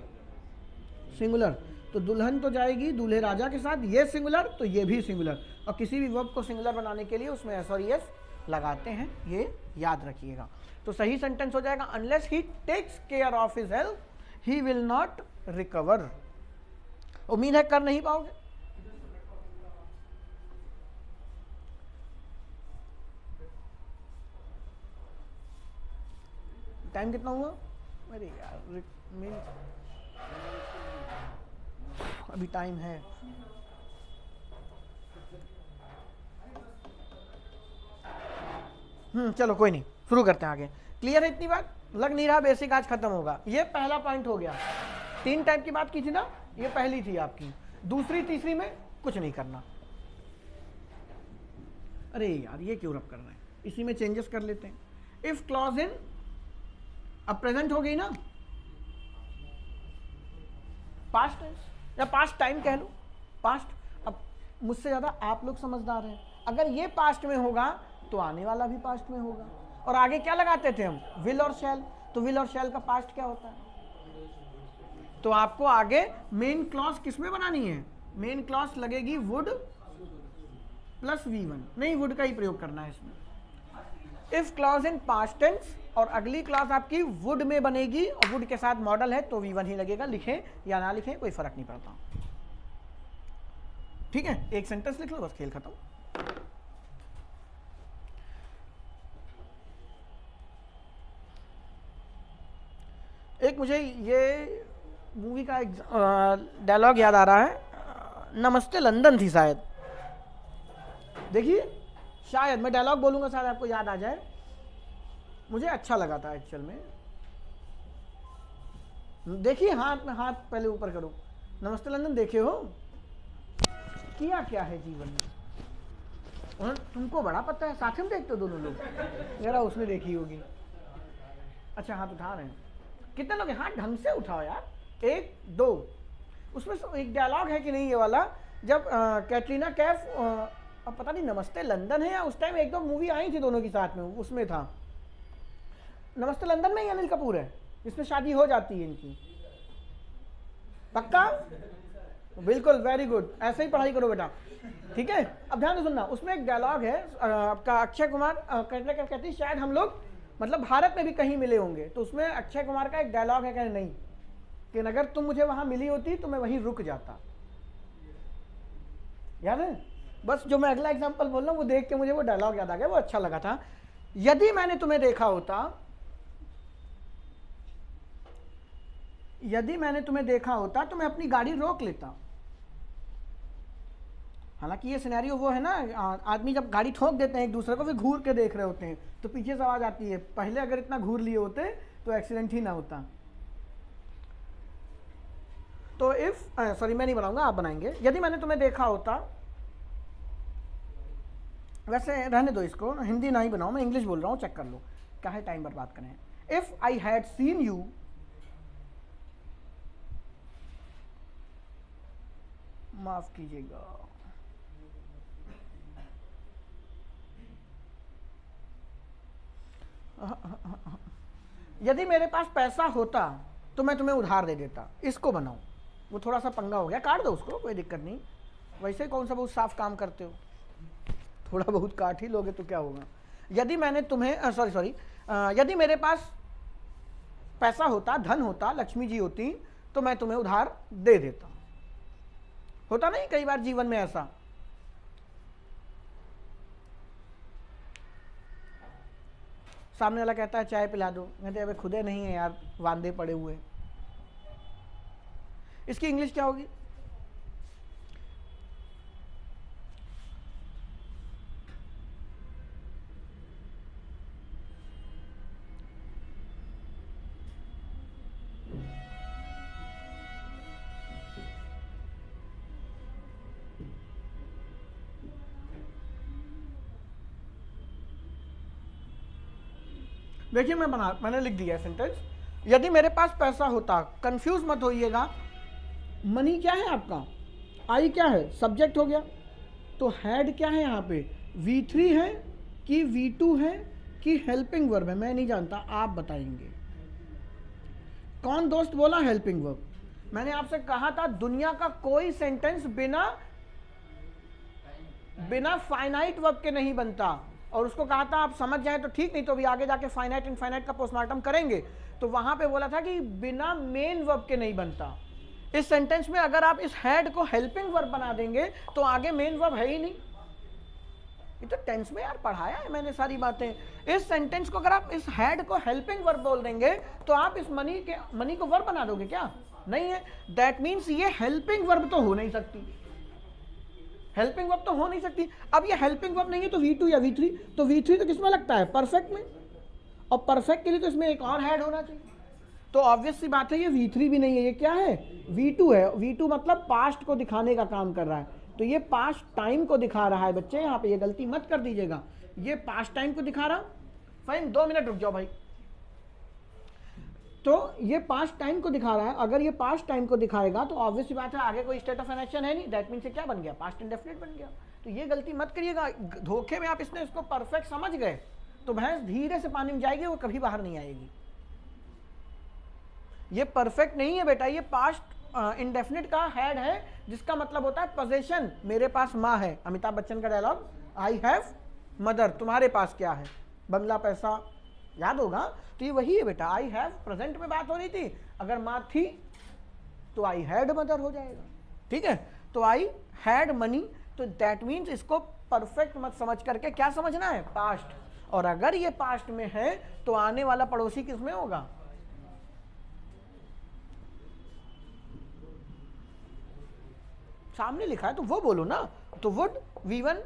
Speaker 1: सिंगुलर। तो दुल्हन तो जाएगी दूल्हे राजा के साथ, ये सिंगुलर तो ये भी सिंगुलर, और किसी भी वर्ब को सिंगुलर बनाने के लिए उसमें एस और एस लगाते हैं, ये याद रखिएगा। तो सही सेंटेंस हो जाएगा unless he takes care of his health, he will not recover. उम्मीद है कर नहीं पाओगे। टाइम कितना हुआ? अरे यार अभी टाइम है। चलो कोई नहीं, शुरू करते हैं आगे। क्लियर है इतनी बात? लग नहीं रहा बेसिक आज खत्म होगा। ये पहला पॉइंट हो गया। 3 टाइप की बात की थी ना, ये पहली थी आपकी। दूसरी तीसरी में कुछ नहीं करना। अरे यार ये क्यों रब करना है, इसी में चेंजेस कर लेते हैं। इफ क्लॉज इन, अब प्रेजेंट हो गई ना, पास्ट टेंस या पास्ट टाइम कह लो, पास्ट। अब मुझसे ज्यादा आप लोग समझदार हैं। अगर ये पास्ट में होगा तो आने वाला भी पास्ट में होगा। और आगे क्या लगाते थे हम? विल और शैल। तो विल और शैल का पास्ट क्या होता है? तो आपको आगे मेन क्लॉज किसमें बनानी है? मेन क्लॉज लगेगी वुड प्लस V1। नहीं, वुड का ही प्रयोग करना है इसमें। If clause in past tense और अगली क्लॉज आपकी वुड में बनेगी और वुड के साथ मॉडल है तो V1 ही लगेगा। लिखें या ना लिखें कोई फर्क नहीं पड़ता। ठीक है, एक सेंटेंस लिख लो बस, खेल खत्म। एक मुझे ये मूवी का डायलॉग याद आ रहा है, नमस्ते लंदन थी शायद। देखिए, शायद मैं डायलॉग बोलूंगा, शायद आपको याद आ जाए। मुझे अच्छा लगा था एक्चुअल में। देखिए, हाथ में हाथ पहले ऊपर करो। नमस्ते लंदन देखे हो? किया क्या है जीवन में? और तुमको बड़ा पता है, साथ में देखते हो दोनों लोग। जरा उसने देखी होगी। अच्छा, हाथ उठा रहे हैं। कितने लोग हैं? हाथ ढंग से उठाओ यार। 1 2। उसमें एक डायलॉग है कि नहीं ये वाला, जब कैटरीना कैफ, अब पता नहीं नमस्ते लंदन है या उस टाइम एक दो मूवी आई थी दोनों के साथ में, उसमें था। नमस्ते लंदन में ही अनिल कपूर है, इसमें शादी हो जाती है इनकी। पक्का? बिल्कुल, वेरी गुड। ऐसे ही पढ़ाई करो बेटा, ठीक है। अब ध्यान से सुनना, उसमें एक डायलॉग है आपका, अक्षय कुमार कैटरीना कैफ कहती है शायद हम लोग मतलब भारत में भी कहीं मिले होंगे। तो उसमें अक्षय कुमार का एक डायलॉग है, कहने नहीं कि अगर तुम मुझे वहां मिली होती तो मैं वहीं रुक जाता। याद है? बस जो मैं अगला एग्जांपल बोल रहा हूं वो देख के मुझे वो डायलॉग याद आ गया, वो अच्छा लगा था। यदि मैंने तुम्हें देखा होता, यदि मैंने तुम्हें देखा होता तो मैं अपनी गाड़ी रोक लेता। हालांकि ये सिनेरियो वो है ना, आदमी जब गाड़ी ठोक देते हैं एक दूसरे को, फिर घूर के देख रहे होते हैं तो पीछे से आवाज आती है। पहले अगर इतना घूर लिए होते तो एक्सीडेंट ही ना होता। तो इफ, सॉरी मैं नहीं बनाऊंगा, आप बनाएंगे। यदि मैंने तुम्हें देखा होता, वैसे रहने दो इसको, हिंदी ना ही बनाओ, मैं इंग्लिश बोल रहा हूँ, चेक कर लो, क्या है टाइम बर्बाद करें। If I had seen you, माफ कीजिएगा, यदि मेरे पास पैसा होता तो मैं तुम्हें उधार दे देता। इसको बनाओ, वो थोड़ा सा पंगा हो गया, काट दो उसको, कोई दिक्कत नहीं। वैसे कौन सा बहुत साफ काम करते हो, थोड़ा बहुत काट ही लोगे तो क्या होगा। यदि मैंने तुम्हें सॉरी यदि मेरे पास पैसा होता, धन होता, लक्ष्मी जी होती तो मैं तुम्हें उधार दे देता। होता नहीं कई बार जीवन में ऐसा। सामने वाला कहता है चाय पिला दो, कहते अबे खुदे नहीं है यार, वांदे पड़े हुए। इसकी इंग्लिश क्या होगी? देखिए मैंने लिख दिया सेंटेंस। यदि मेरे पास पैसा होता, कंफ्यूज मत होइएगा। मनी क्या है आपका? आई क्या है? सब्जेक्ट हो गया। तो हैड क्या है यहाँ पे? V3 है कि V2 है कि हेल्पिंग वर्ब है? मैं नहीं जानता, आप बताएंगे। कौन दोस्त बोला हेल्पिंग वर्ब? मैंने आपसे कहा था दुनिया का कोई सेंटेंस बिना फाइनाइट वर्ब के नहीं बनता। और उसको कहा था आप समझ जाए तो ठीक, नहीं तो अभी आगे जाके फाइनाइट इनफाइनाइट का पोस्टमार्टम करेंगे, तो वहां पे बोला था कि बिना मेन वर्ब के नहीं बनता। इस सेंटेंस में अगर आप इस हैड को हेल्पिंग वर्ब बना देंगे तो आगे मेन वर्ब है ही नहीं। ये तो टेंस में यार पढ़ाया है मैंने सारी बातें। इस सेंटेंस को अगर आप इस हैड को हेल्पिंग वर्ब बोल देंगे तो आप इस मनी को वर्ब बना दोगे क्या? नहीं है। दैट मीन्स ये हेल्पिंग वर्ब तो हो नहीं सकती, हेल्पिंग वर्ब तो हो नहीं सकती। अब ये हेल्पिंग वर्ब नहीं है तो V2 या V3, तो V3 तो किसमें लगता है? परफेक्ट में, और परफेक्ट के लिए तो इसमें एक और हेड होना चाहिए। तो ऑब्वियस सी बात है ये V3 भी नहीं है, ये क्या है? V2 है। V2 मतलब पास्ट को दिखाने का काम कर रहा है, तो ये पास्ट टाइम को दिखा रहा है बच्चे। यहाँ पे ये गलती मत कर दीजिएगा, ये पास्ट टाइम को दिखा रहा। फाइन, 2 मिनट रुक जाओ भाई। तो ये पास्ट टाइम को दिखा रहा है। अगर ये पास्ट टाइम को दिखाएगा तो ऑब्वियस सी बात है आगे कोई स्टेट ऑफ एन एक्शन है नहीं, दैट मीन्स क्या बन गया? पास्ट इंडेफिनिट बन गया। तो ये गलती मत करिएगा, धोखे में आप इसको परफेक्ट समझ गए तो भैंस धीरे से पानी में जाएगी, वो कभी बाहर नहीं आएगी। ये परफेक्ट नहीं है बेटा, ये पास्ट इंडेफिनिट का हेड है, जिसका मतलब होता है पोजेशन। मेरे पास माँ है, अमिताभ बच्चन का डायलॉग, आई हैव मदर। तुम्हारे पास क्या है? बंगला, पैसा, याद होगा। तो ये वही है बेटा, आई हैव प्रेजेंट में बात हो रही थी, अगर माँ थी तो आई हैड मदर हो जाएगा। ठीक है, तो आई हैड मनी, तो दैट मीन्स इसको परफेक्ट मत समझ करके क्या समझना है? पास्ट। और अगर ये पास्ट में है तो आने वाला पड़ोसी किसमें होगा? सामने लिखा है तो वो बोलो ना। तो वुड V1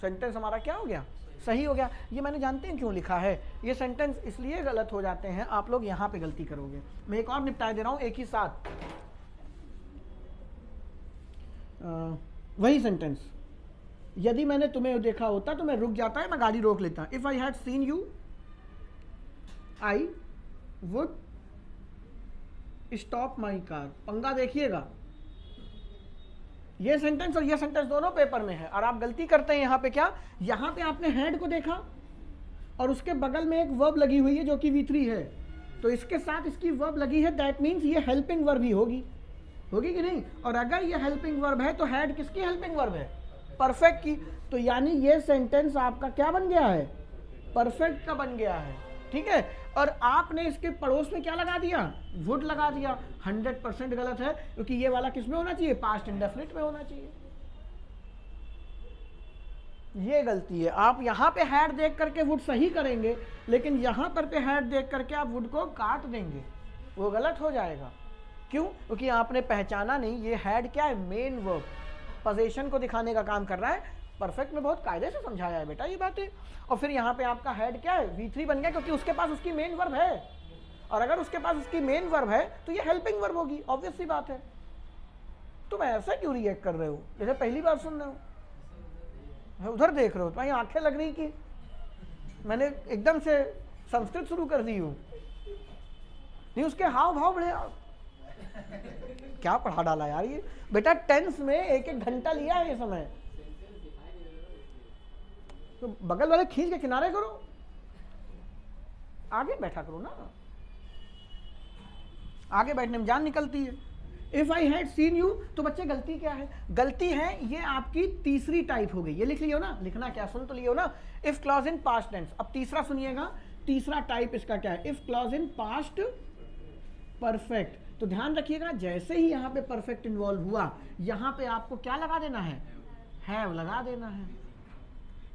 Speaker 1: सेंटेंस हमारा क्या हो गया? सही हो गया। ये मैंने जानते हैं क्यों लिखा है, ये सेंटेंस इसलिए गलत हो जाते हैं, आप लोग यहां पे गलती करोगे। मैं एक और निपटा दे रहा हूं एक ही साथ। वही सेंटेंस, यदि मैंने तुम्हें देखा होता तो मैं रुक जाता है, मैं गाड़ी रोक लेता। If I had seen you I would stop my car. पंगा देखिएगा, ये सेंटेंस और ये सेंटेंस दोनों पेपर में है, और आप गलती करते हैं यहाँ पे। क्या? यहाँ पे आपने हैड को देखा और उसके बगल में एक वर्ब लगी हुई है जो कि V3 है, तो इसके साथ इसकी वर्ब लगी है, दैट मीन्स ये हेल्पिंग वर्ब ही होगी कि नहीं? और अगर ये हेल्पिंग वर्ब है तो हैड किसकी हेल्पिंग वर्ब है? परफेक्ट की। तो यानी ये सेंटेंस आपका क्या बन गया है? परफेक्ट का बन गया है। ठीक है, और आपने इसके पड़ोस में क्या लगा दिया? वुड लगा दिया। 100% गलत है, क्योंकि ये वाला किस में होना चाहिए? पास्ट इंडेफिनिट में होना चाहिए। ये गलती है। आप यहां पे हैड देख करके वुड सही करेंगे, लेकिन यहां पर पे हैड देख करके आप वुड को काट देंगे, वो गलत हो जाएगा। क्यों? क्योंकि आपने पहचाना नहीं, ये हैड क्या है? मेन वर्ब, पोजीशन को दिखाने का काम कर रहा है। परफेक्ट में बहुत कायदे से समझाया है बेटा ये बातें। और फिर यहाँ पे आपका हेड क्या है? V3 बन गया, क्योंकि उसके पास उसकी मेन वर्ब है, और अगर उसके पास उसकी मेन वर्ब है तो ये हेल्पिंग वर्ब होगी, ऑब्वियस सी बात है। तुम ऐसा क्यों रिएक्ट कर रहे हो जैसे पहली बार सुन रहे हो? उधर देख रहे हो, तुम्हारी आंखें लग रही कि मैंने एकदम से संस्कृत शुरू कर दी हूँ। नहीं, उसके हाव भाव बड़े क्या पढ़ा डाला यार ये बेटा। टेंस में 1-1 घंटा लिया है ये समय, तो बगल वाले खींच के किनारे करो, आगे बैठा करो ना। आगे बैठने में जान निकलती है। If I had seen you, तो बच्चे गलती क्या है? गलती है ये आपकी तीसरी टाइप हो गई। ये लिख लियो ना, लिखना क्या, सुन तो लियो ना। If clause in past tense. अब तीसरा सुनिएगा, तीसरा टाइप इसका क्या है? If clause in past perfect. तो ध्यान रखिएगा, जैसे ही यहाँ पे परफेक्ट इन्वॉल्व हुआ, यहाँ पे आपको क्या लगा देना है? हैव लगा देना है,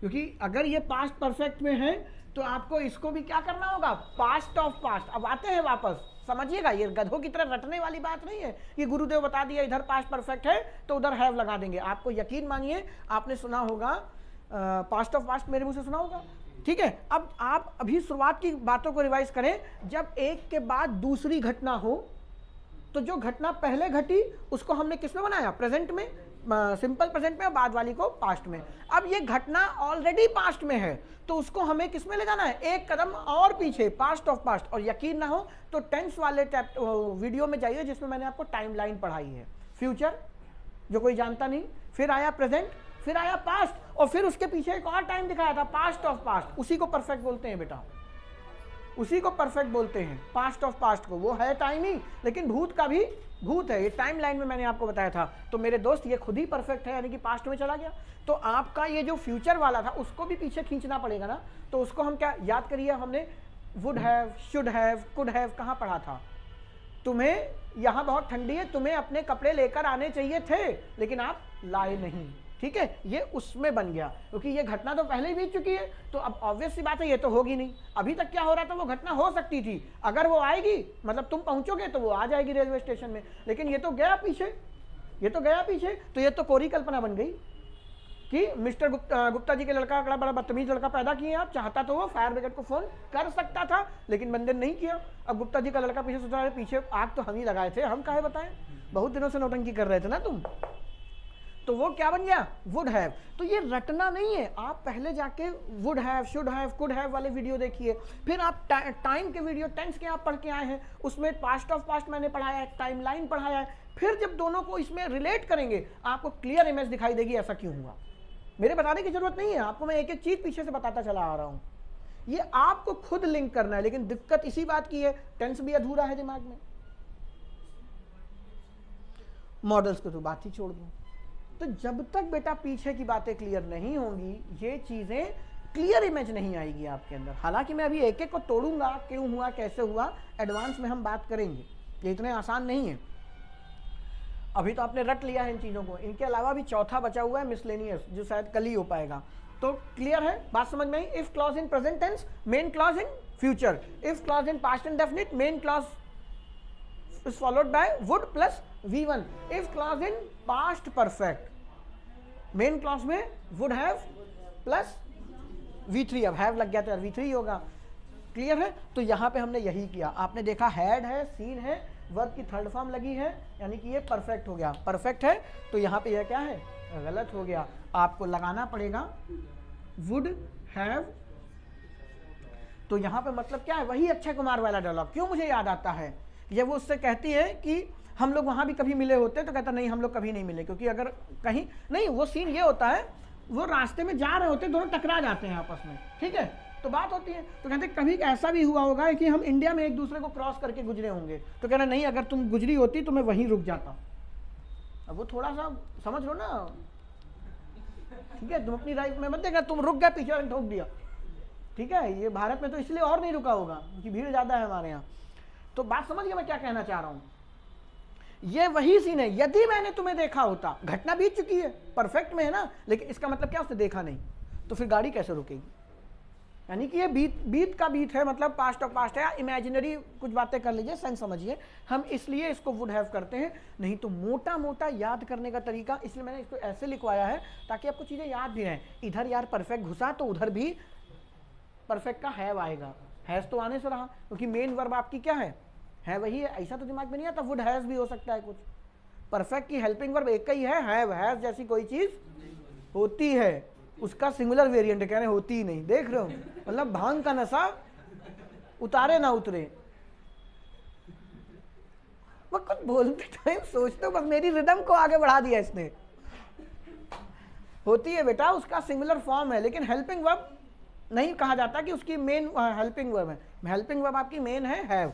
Speaker 1: क्योंकि अगर ये पास्ट परफेक्ट में है तो आपको इसको भी क्या करना होगा? Past of past. अब आते हैं वापस, समझिएगा, ये गधों की तरह रटने वाली बात नहीं है कि गुरुदेव बता दिया इधर पास्ट परफेक्ट है तो उधर हैव लगा देंगे। आपको यकीन मानिए, आपने सुना होगा पास्ट ऑफ पास्ट, मेरे मुंह से सुना होगा। ठीक है, अब आप अभी शुरुआत की बातों को रिवाइज करें। जब एक के बाद दूसरी घटना हो तो जो घटना पहले घटी उसको हमने किस में बनाया? प्रेजेंट में, सिंपल प्रेजेंट में, और बाद वाली को पास्ट में। अब ये घटना ऑलरेडी पास्ट में है तो उसको हमें किस में ले जाना है? एक कदम और पीछे, पास्ट ऑफ पास्ट। और यकीन ना हो तो टेंस वाले वीडियो में जाइए जिसमें मैंने आपको टाइमलाइन पढ़ाई है। फ्यूचर जो कोई जानता नहीं, फिर आया प्रेजेंट, फिर आया पास्ट, और फिर उसके पीछे एक और टाइम दिखाया था, पास्ट ऑफ पास्ट। उसी को परफेक्ट बोलते हैं बेटा। उसी को परफेक्ट बोलते हैं, पास्ट ऑफ पास्ट को। वो है टाइम ही, लेकिन भूत का भी भूत है। ये टाइम लाइन में मैंने आपको बताया था। तो मेरे दोस्त ये खुद ही परफेक्ट है, यानी कि पास्ट में चला गया। तो आपका ये जो फ्यूचर वाला था उसको भी पीछे खींचना पड़ेगा ना। तो उसको हम क्या याद करिए, हमने would have, should have, could have कहाँ पढ़ा था? तुम्हें यहाँ बहुत ठंडी है, तुम्हें अपने कपड़े लेकर आने चाहिए थे, लेकिन आप लाए नहीं। ठीक है, ये उसमें बन गया, क्योंकि ये घटना तो पहले ही बीत चुकी है। तो अब ऑब्वियस सी बात है, ये तो होगी नहीं। अभी तक क्या हो रहा था, वो घटना हो सकती थी। अगर वो आएगी, मतलब तुम पहुंचोगे तो वो आ जाएगी रेलवे स्टेशन में, लेकिन ये तो गया पीछे, ये तो गया पीछे। तो ये तो कोरी कल्पना बन गई कि मिस्टर गुप्ता जी के लड़का बड़ा बदतमीज लड़का पैदा किए आप। चाहता तो वो फायर ब्रिगेड को फोन कर सकता था, लेकिन बंदे ने नहीं किया। अब गुप्ता जी का लड़का पीछे सोचा है, पीछे आग तो हम ही लगाए थे, हम काहे बताएं, बहुत दिनों से नौटंकी कर रहे थे ना तुम। तो वो क्या बन गया, वुड हैव। तो ये रटना नहीं है, आप पहले जाके would have, should have, could have वाले वीडियो देखिए। फिर आप टाइम के वीडियो, टेंस के आप पढ़ के आए हैं, उसमें पास्ट ऑफ पास्ट मैंने पढ़ाया है, टाइम लाइन पढ़ाया है। फिर जब दोनों को इसमें रिलेट करेंगे, आपको क्लियर इमेज दिखाई देगी ऐसा क्यों हुआ। मेरे बताने की जरूरत नहीं है आपको, मैं एक एक चीज पीछे से बताता चला आ रहा हूं। ये आपको खुद लिंक करना है, लेकिन दिक्कत इसी बात की है, टेंस भी अधूरा है दिमाग में। मॉडल्स को तो बात ही छोड़ दो। तो जब तक बेटा पीछे की बातें क्लियर नहीं होंगी, ये चीजें क्लियर इमेज नहीं आएगी आपके अंदर। हालांकि मैं अभी एक एक को तोड़ूंगा, क्यों हुआ, कैसे हुआ, एडवांस में हम बात करेंगे। ये इतने आसान नहीं है। अभी तो आपने रट लिया है इन चीजों को, इनके अलावा भी चौथा बचा हुआ है मिसलेनियस, जो शायद कल ही हो पाएगा। तो क्लियर है बात, समझ में आई? If clause in present tense, main clause in future. If clause in past indefinite, main clause is followed by would plus V1. If clause in past perfect, main clause में would have plus V3। अब have लग गया तो V3 ही होगा। क्लियर है? तो यहाँ पे हमने यही किया। आपने देखा had है, seen है, वर्ब की थर्ड फॉर्म लगी है, यानी कि ये परफेक्ट हो गया। परफेक्ट है तो यहाँ पे यह क्या है, गलत हो गया। आपको लगाना पड़ेगा would have। तो यहाँ पे मतलब क्या है, वही अक्षय कुमार वाला डायलॉग। क्यों मुझे याद आता है, ये वो उससे कहती है कि हम लोग वहां भी कभी मिले होते, तो कहता नहीं हम लोग कभी नहीं मिले, क्योंकि अगर कहीं नहीं, वो सीन ये होता है, वो रास्ते में जा रहे होते, दोनों टकरा जाते हैं आपस में। ठीक है, तो बात होती है, तो कहते कभी ऐसा भी हुआ होगा कि हम इंडिया में एक दूसरे को क्रॉस करके गुजरे होंगे। तो कहना नहीं, अगर तुम गुजरी होती तो मैं वहीं रुक जाता। अब वो थोड़ा सा समझ लो ना। ठीक है, तुम अपनी लाइफ में मत देखा, तुम रुक गए पीछे ठोक दिया। ठीक है, ये भारत में तो इसलिए और नहीं रुका होगा क्योंकि भीड़ ज्यादा है हमारे यहाँ। तो बात समझ गए मैं क्या कहना चाह रहा हूं। ये वही सीन है, यदि मैंने तुम्हें देखा होता, घटना बीत चुकी है, परफेक्ट में है ना, लेकिन इसका मतलब क्या, उसने देखा नहीं, तो फिर गाड़ी कैसे रुकेगी। यानी कि ये बीत का बीत है, मतलब पास्ट ऑफ पास्ट है। इमेजिनरी कुछ बातें कर लीजिए, सेंस समझिए। हम इसलिए इसको वुड हैव करते हैं, नहीं तो मोटा मोटा याद करने का तरीका, इसलिए मैंने इसको ऐसे लिखवाया है ताकि आपको चीजें याद भी रहें। इधर यार परफेक्ट घुसा तो उधर भी परफेक्ट का हैव आएगा। हैज तो आने से रहा, क्योंकि मेन वर्ब आपकी क्या है वही है। ऐसा तो दिमाग में नहीं आता, वुड हैज भी हो सकता है कुछ। परफेक्ट की हेल्पिंग वर्ब एक ही है, हैव जैसी कोई चीज होती है, उसका सिंगुलर वेरिएंट कह रहे हैं, होती ही नहीं। देख रहे हो, मतलब भांग का नशा उतारे ना उतरे। मैं कुछ बोलते टाइम सोचते हो, बस मेरी रिदम को आगे बढ़ा दिया इसने। होती है बेटा, उसका सिंगुलर फॉर्म है, लेकिन हेल्पिंग वर्ब नहीं कहा जाता कि उसकी मेन हेल्पिंग वर्ब है। हेल्पिंग वर्ब आपकी मेन है,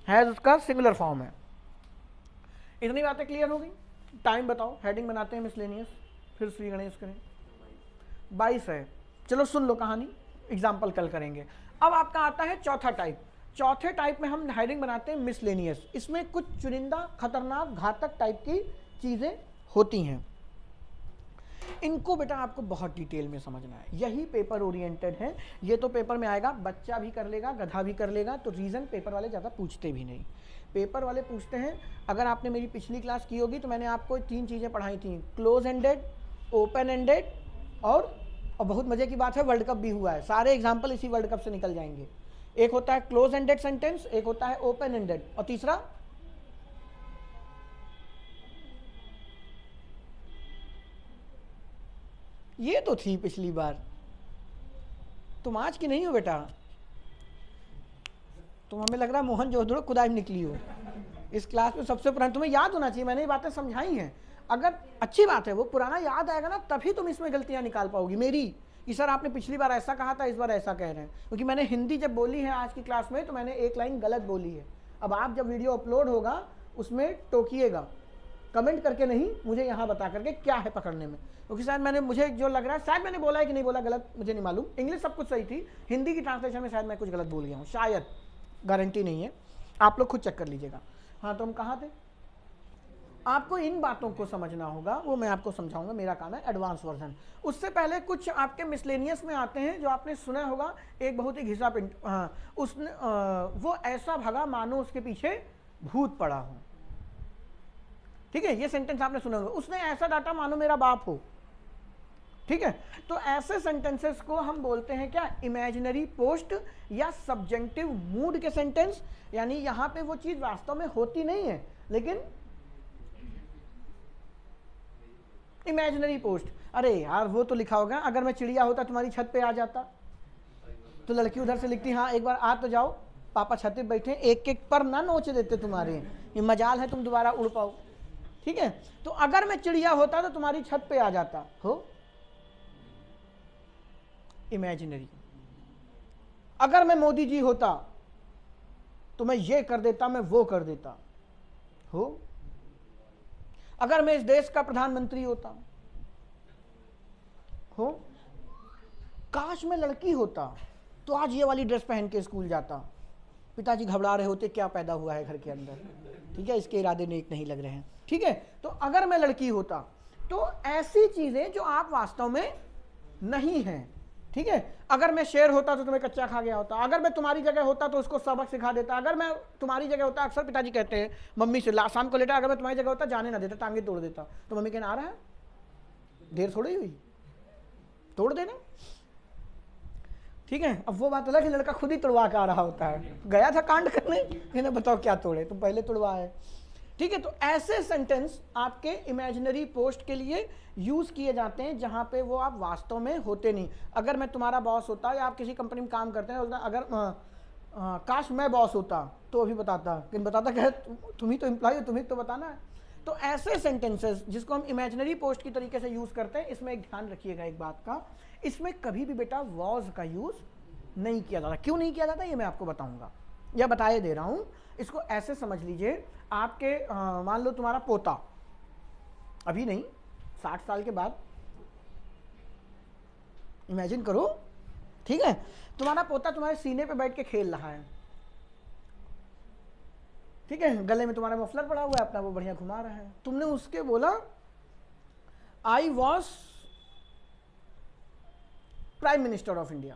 Speaker 1: हैज उसका सिंगुलर फॉर्म है। इतनी बातें क्लियर हो गई। टाइम बताओ, हेडिंग बनाते हैं मिसलेनियस, फिर श्री गणेश करें। 22 है, चलो सुन लो कहानी, एग्जाम्पल कल करेंगे। अब आपका आता है चौथा टाइप। चौथे टाइप में हम हेडिंग बनाते हैं मिसलेनियस। इसमें कुछ चुनिंदा खतरनाक घातक टाइप की चीजें होती हैं। इनको बेटा आपको बहुत डिटेल में समझना है, यही पेपर ओरिएंटेड है। ये तो पेपर में आएगा, बच्चा भी कर लेगा, गधा भी कर लेगा। तो रीजन पेपर वाले ज़्यादा पूछते भी नहीं। पेपर वाले पूछते हैं, अगर आपने मेरी पिछली क्लास की होगी तो मैंने आपको 3 चीज़ें पढ़ाई थी, क्लोज एंडेड, ओपन एंडेड और बहुत मज़े की बात है वर्ल्ड कप भी हुआ है। सारे एग्जाम्पल इसी वर्ल्ड कप से निकल जाएंगे। एक होता है क्लोज एंडेड सेंटेंस, एक होता है ओपन एंडेड, और तीसरा ये तो थी पिछली बार, तुम आज की नहीं हो बेटा। तुम हमें लग रहा है मोहन जोदड़ो खुदाई में निकली हो इस क्लास में सबसे पुराना। तुम्हें याद होना चाहिए, मैंने ये बातें समझाई हैं। अगर अच्छी बात है, वो पुराना याद आएगा ना, तभी तुम इसमें गलतियां निकाल पाओगी मेरी, कि सर आपने पिछली बार ऐसा कहा था, इस बार ऐसा कह रहे हैं, क्योंकि मैंने हिंदी जब बोली है आज की क्लास में तो मैंने एक लाइन गलत बोली है। अब आप जब वीडियो अपलोड होगा उसमें टोकिएगा, कमेंट करके नहीं, मुझे यहाँ बता करके क्या है पकड़ने में, क्योंकि शायद मैंने, मुझे जो लग रहा है शायद मैंने बोला है कि नहीं बोला, गलत मुझे नहीं मालूम। इंग्लिश सब कुछ सही थी, हिंदी की ट्रांसलेशन में शायद मैं कुछ गलत बोल गया हूँ, शायद, गारंटी नहीं है, आप लोग खुद चेक कर लीजिएगा। हाँ, तो हम कहाँ थे? आपको इन बातों को समझना होगा, वो मैं आपको समझाऊंगा, मेरा काम है एडवांस वर्जन। उससे पहले कुछ आपके मिसलेनियस में आते हैं जो आपने सुना होगा, एक बहुत ही घिसा पिंट, हाँ, उसने वो ऐसा भगा मानो उसके पीछे भूत पड़ा हो। ठीक है, ये सेंटेंस आपने सुना होगा, उसने ऐसा डांटा मानो मेरा बाप हो। ठीक है, तो ऐसे सेंटेंसेस को हम बोलते हैं क्या? इमेजिनरी पोस्ट या सब्जेक्टिव मूड के सेंटेंस, यानी यहां पे वो चीज वास्तव में होती नहीं है लेकिन इमेजिनरी पोस्ट। अरे यार वो तो लिखा होगा, अगर मैं चिड़िया होता तुम्हारी छत पे आ जाता, तो लड़की उधर से लिखती हाँ एक बार आ तो जाओ, पापा छत पे बैठे, एक एक पर ना नोच देते तुम्हारे, ये मजाल है तुम दोबारा उड़ पाओ। ठीक है, तो अगर मैं चिड़िया होता तो तुम्हारी छत पे आ जाता हो, इमेजिनरी। अगर मैं मोदी जी होता तो मैं ये कर देता, मैं वो कर देता हो। अगर मैं इस देश का प्रधानमंत्री होता हो, काश मैं लड़की होता तो आज ये वाली ड्रेस पहन के स्कूल जाता, पिताजी घबरा रहे होते क्या पैदा हुआ है घर के अंदर। ठीक है, इसके इरादे नेक नहीं लग रहे हैं। ठीक है, तो अगर मैं लड़की होता तो ऐसी चीजें जो आप वास्तव में नहीं हैं। ठीक है, अगर मैं शेर होता तो तुम्हें कच्चा खा गया होता, अगर मैं तुम्हारी जगह होता तो उसको सबक सिखा देता, अगर मैं तुम्हारी जगह होता, अक्सर पिताजी कहते हैं मम्मी से शाम को लेटा, अगर मैं तुम्हारी जगह होता जाने ना देता, टांगे तोड़ देता। तो मम्मी कहना आ रहा है, देर थोड़ी हुई, तोड़ देना। ठीक है, अब वो बात अलग है, लड़का खुद ही तोड़वा के आ रहा होता है, गया था कांड करने, कहना बताओ क्या तोड़े, तुम पहले तोड़वा है। ठीक है, तो ऐसे सेंटेंस आपके इमेजिनरी पोस्ट के लिए यूज किए जाते हैं जहां पे वो आप वास्तव में होते नहीं। अगर मैं तुम्हारा बॉस होता या आप किसी कंपनी में काम करते हैं, अगर काश मैं बॉस होता तो अभी बताता, लेकिन बताता क्या, तुम ही तो एम्प्लॉय हो, तुम्हें तो बताना है। तो ऐसे सेंटेंसेस जिसको हम इमेजिनरी पोस्ट की तरीके से यूज करते हैं, इसमें एक ध्यान रखिएगा एक बात का, इसमें कभी भी बेटा वॉज का यूज नहीं किया जाता। क्यों नहीं किया जाता ये मैं आपको बताऊंगा, या बताए दे रहा हूं। इसको ऐसे समझ लीजिए, आपके मान लो तुम्हारा पोता, अभी नहीं 60 साल के बाद, इमेजिन करो। ठीक है, तुम्हारा पोता तुम्हारे सीने पे बैठ के खेल रहा है। ठीक है, गले में तुम्हारा मफलर पड़ा हुआ है अपना, वो बढ़िया घुमा रहा है। तुमने उसके बोला I was prime minister of India,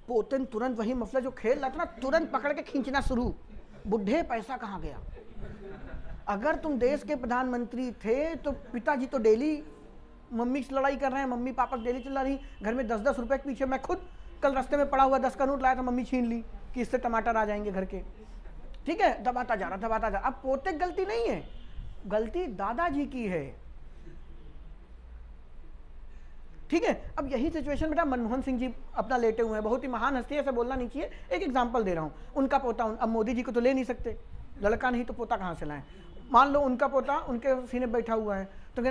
Speaker 1: पोतन तुरंत वही मफलर जो खेल रहा था ना, तुरंत पकड़ के खींचना शुरू, बुढ़े पैसा कहाँ गया। अगर तुम देश के प्रधानमंत्री थे तो पिताजी तो डेली मम्मी से लड़ाई कर रहे हैं, मम्मी पापा डेली चला रही, घर में 10-10 रुपए के पीछे, मैं खुद कल रास्ते में पड़ा हुआ 10 का नोट लाया था, मम्मी छीन ली कि इससे टमाटर आ जाएंगे घर के। ठीक है, दबाता जा रहा। अब पोते की गलती नहीं है, गलती दादाजी की है। ठीक है, अब यही सिचुएशन बेटा मनमोहन सिंह जी अपना लेटे हुए हैं, बहुत ही महान हस्ती है, ऐसे बोलना नहीं चाहिए, एक एग्जांपल दे रहा हूं। उनका पोता, अब मोदी जी को तो ले नहीं सकते, लड़का नहीं तो पोता कहां से लाएं। मान लो उनका पोता उनके सीने बैठा हुआ है, तो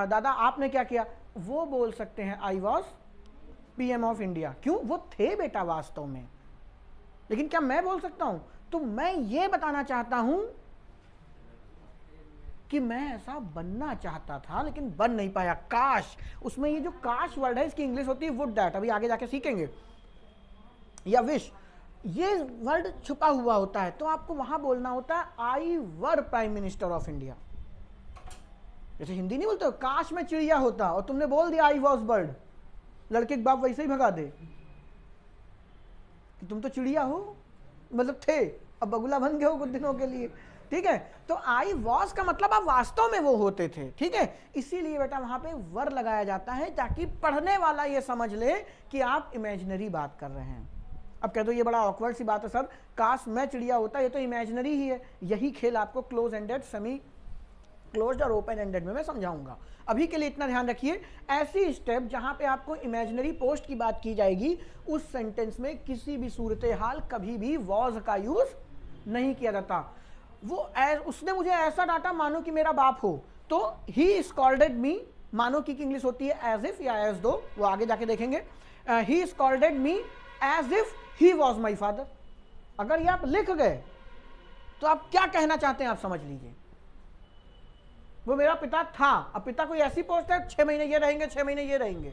Speaker 1: दादा आपने क्या किया, वो बोल सकते हैं I was PM of India. क्यों, वो थे बेटा वास्तव में। लेकिन क्या मैं बोल सकता हूं? तो मैं ये बताना चाहता हूं कि मैं ऐसा बनना चाहता था लेकिन बन नहीं पाया। काश, उसमें ये जो काश वर्ड है इसकी इंग्लिश होती है वुड दैट, अभी आगे जाके सीखेंगे, या विश, ये वर्ड छुपा हुआ होता है। तो आपको वहां बोलना होता है आई वर प्राइम मिनिस्टर ऑफ इंडिया। जैसे हिंदी नहीं बोलते, काश मैं चिड़िया होता और तुमने बोल दिया आई वॉज बर्ड, लड़के के बाप वैसे ही भगा दे कि तुम तो चिड़िया हो, मतलब थे, अब बगुला बन गए हो कुछ दिनों के लिए। ठीक है, तो आई वॉज का मतलब आप वास्तव में वो होते थे। ठीक है, इसीलिए बेटा वहां पे वर लगाया जाता है ताकि पढ़ने वाला ये समझ ले कि आप इमेजिनरी बात कर रहे हैं। अब कह दो ये बड़ा ऑकवर्ड सी बात है सर, काश मैं चिड़िया होता, ये तो इमेजिनरी ही है। यही खेल आपको क्लोज एंडेड, सेमी क्लोज्ड और ओपन एंडेड में मैं समझाऊंगा। अभी के लिए इतना ध्यान रखिए, ऐसी स्टेप जहां पे आपको इमेजिनरी पोस्ट की बात की जाएगी, उस सेंटेंस में किसी भी सूरत हाल कभी भी वॉज का यूज नहीं किया जाता। वो उसने मुझे ऐसा डांटा मानो कि मेरा बाप हो, तो ही स्कॉल्डेड मी मानो की इंग्लिश होती है एज इफ या एज दो, वो आगे जाके देखेंगे। He scolded me as if he was my father. अगर ये आप लिख गए तो आप क्या कहना चाहते हैं आप समझ लीजिए। वो मेरा पिता था, अब पिता कोई ऐसी पोस्ट है 6 महीने ये रहेंगे 6 महीने ये रहेंगे,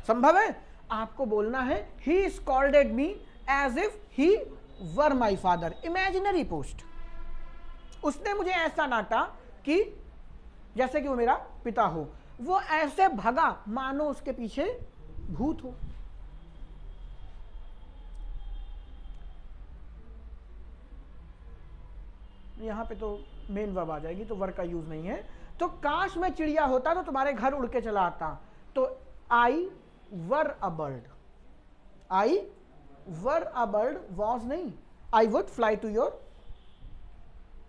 Speaker 1: संभव है? आपको बोलना है he scolded me as if he were my father, imaginary post. उसने मुझे ऐसा डांटा कि जैसे कि वो मेरा पिता हो, वो ऐसे भगा मानो उसके पीछे भूत हो। यहां पे तो मेन वर्ब आ जाएगी, तो वर का यूज नहीं है। तो काश मैं चिड़िया होता तो तुम्हारे घर उड़ के चला आता, तो I were a bird, I were a bird was नहीं, I would fly to your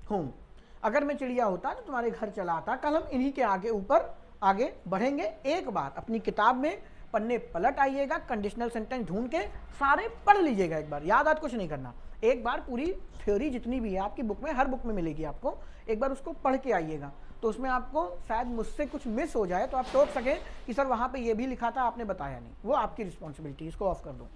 Speaker 1: home. अगर मैं चिड़िया होता तो तुम्हारे घर चला आता। कल हम इन्हीं के आगे ऊपर आगे बढ़ेंगे। एक बार अपनी किताब में पन्ने पलट आइएगा, कंडीशनल सेंटेंस ढूंढ के सारे पढ़ लीजिएगा एक बार, याद कुछ नहीं करना। एक बार पूरी थ्योरी जितनी भी है आपकी बुक में, हर बुक में मिलेगी आपको, एक बार उसको पढ़ के आइएगा। तो उसमें आपको शायद मुझसे कुछ मिस हो जाए तो आप सोच सकें कि सर वहाँ पे ये भी लिखा था आपने बताया नहीं, वो आपकी रिस्पॉन्सिबिलिटी। इसको ऑफ कर दो।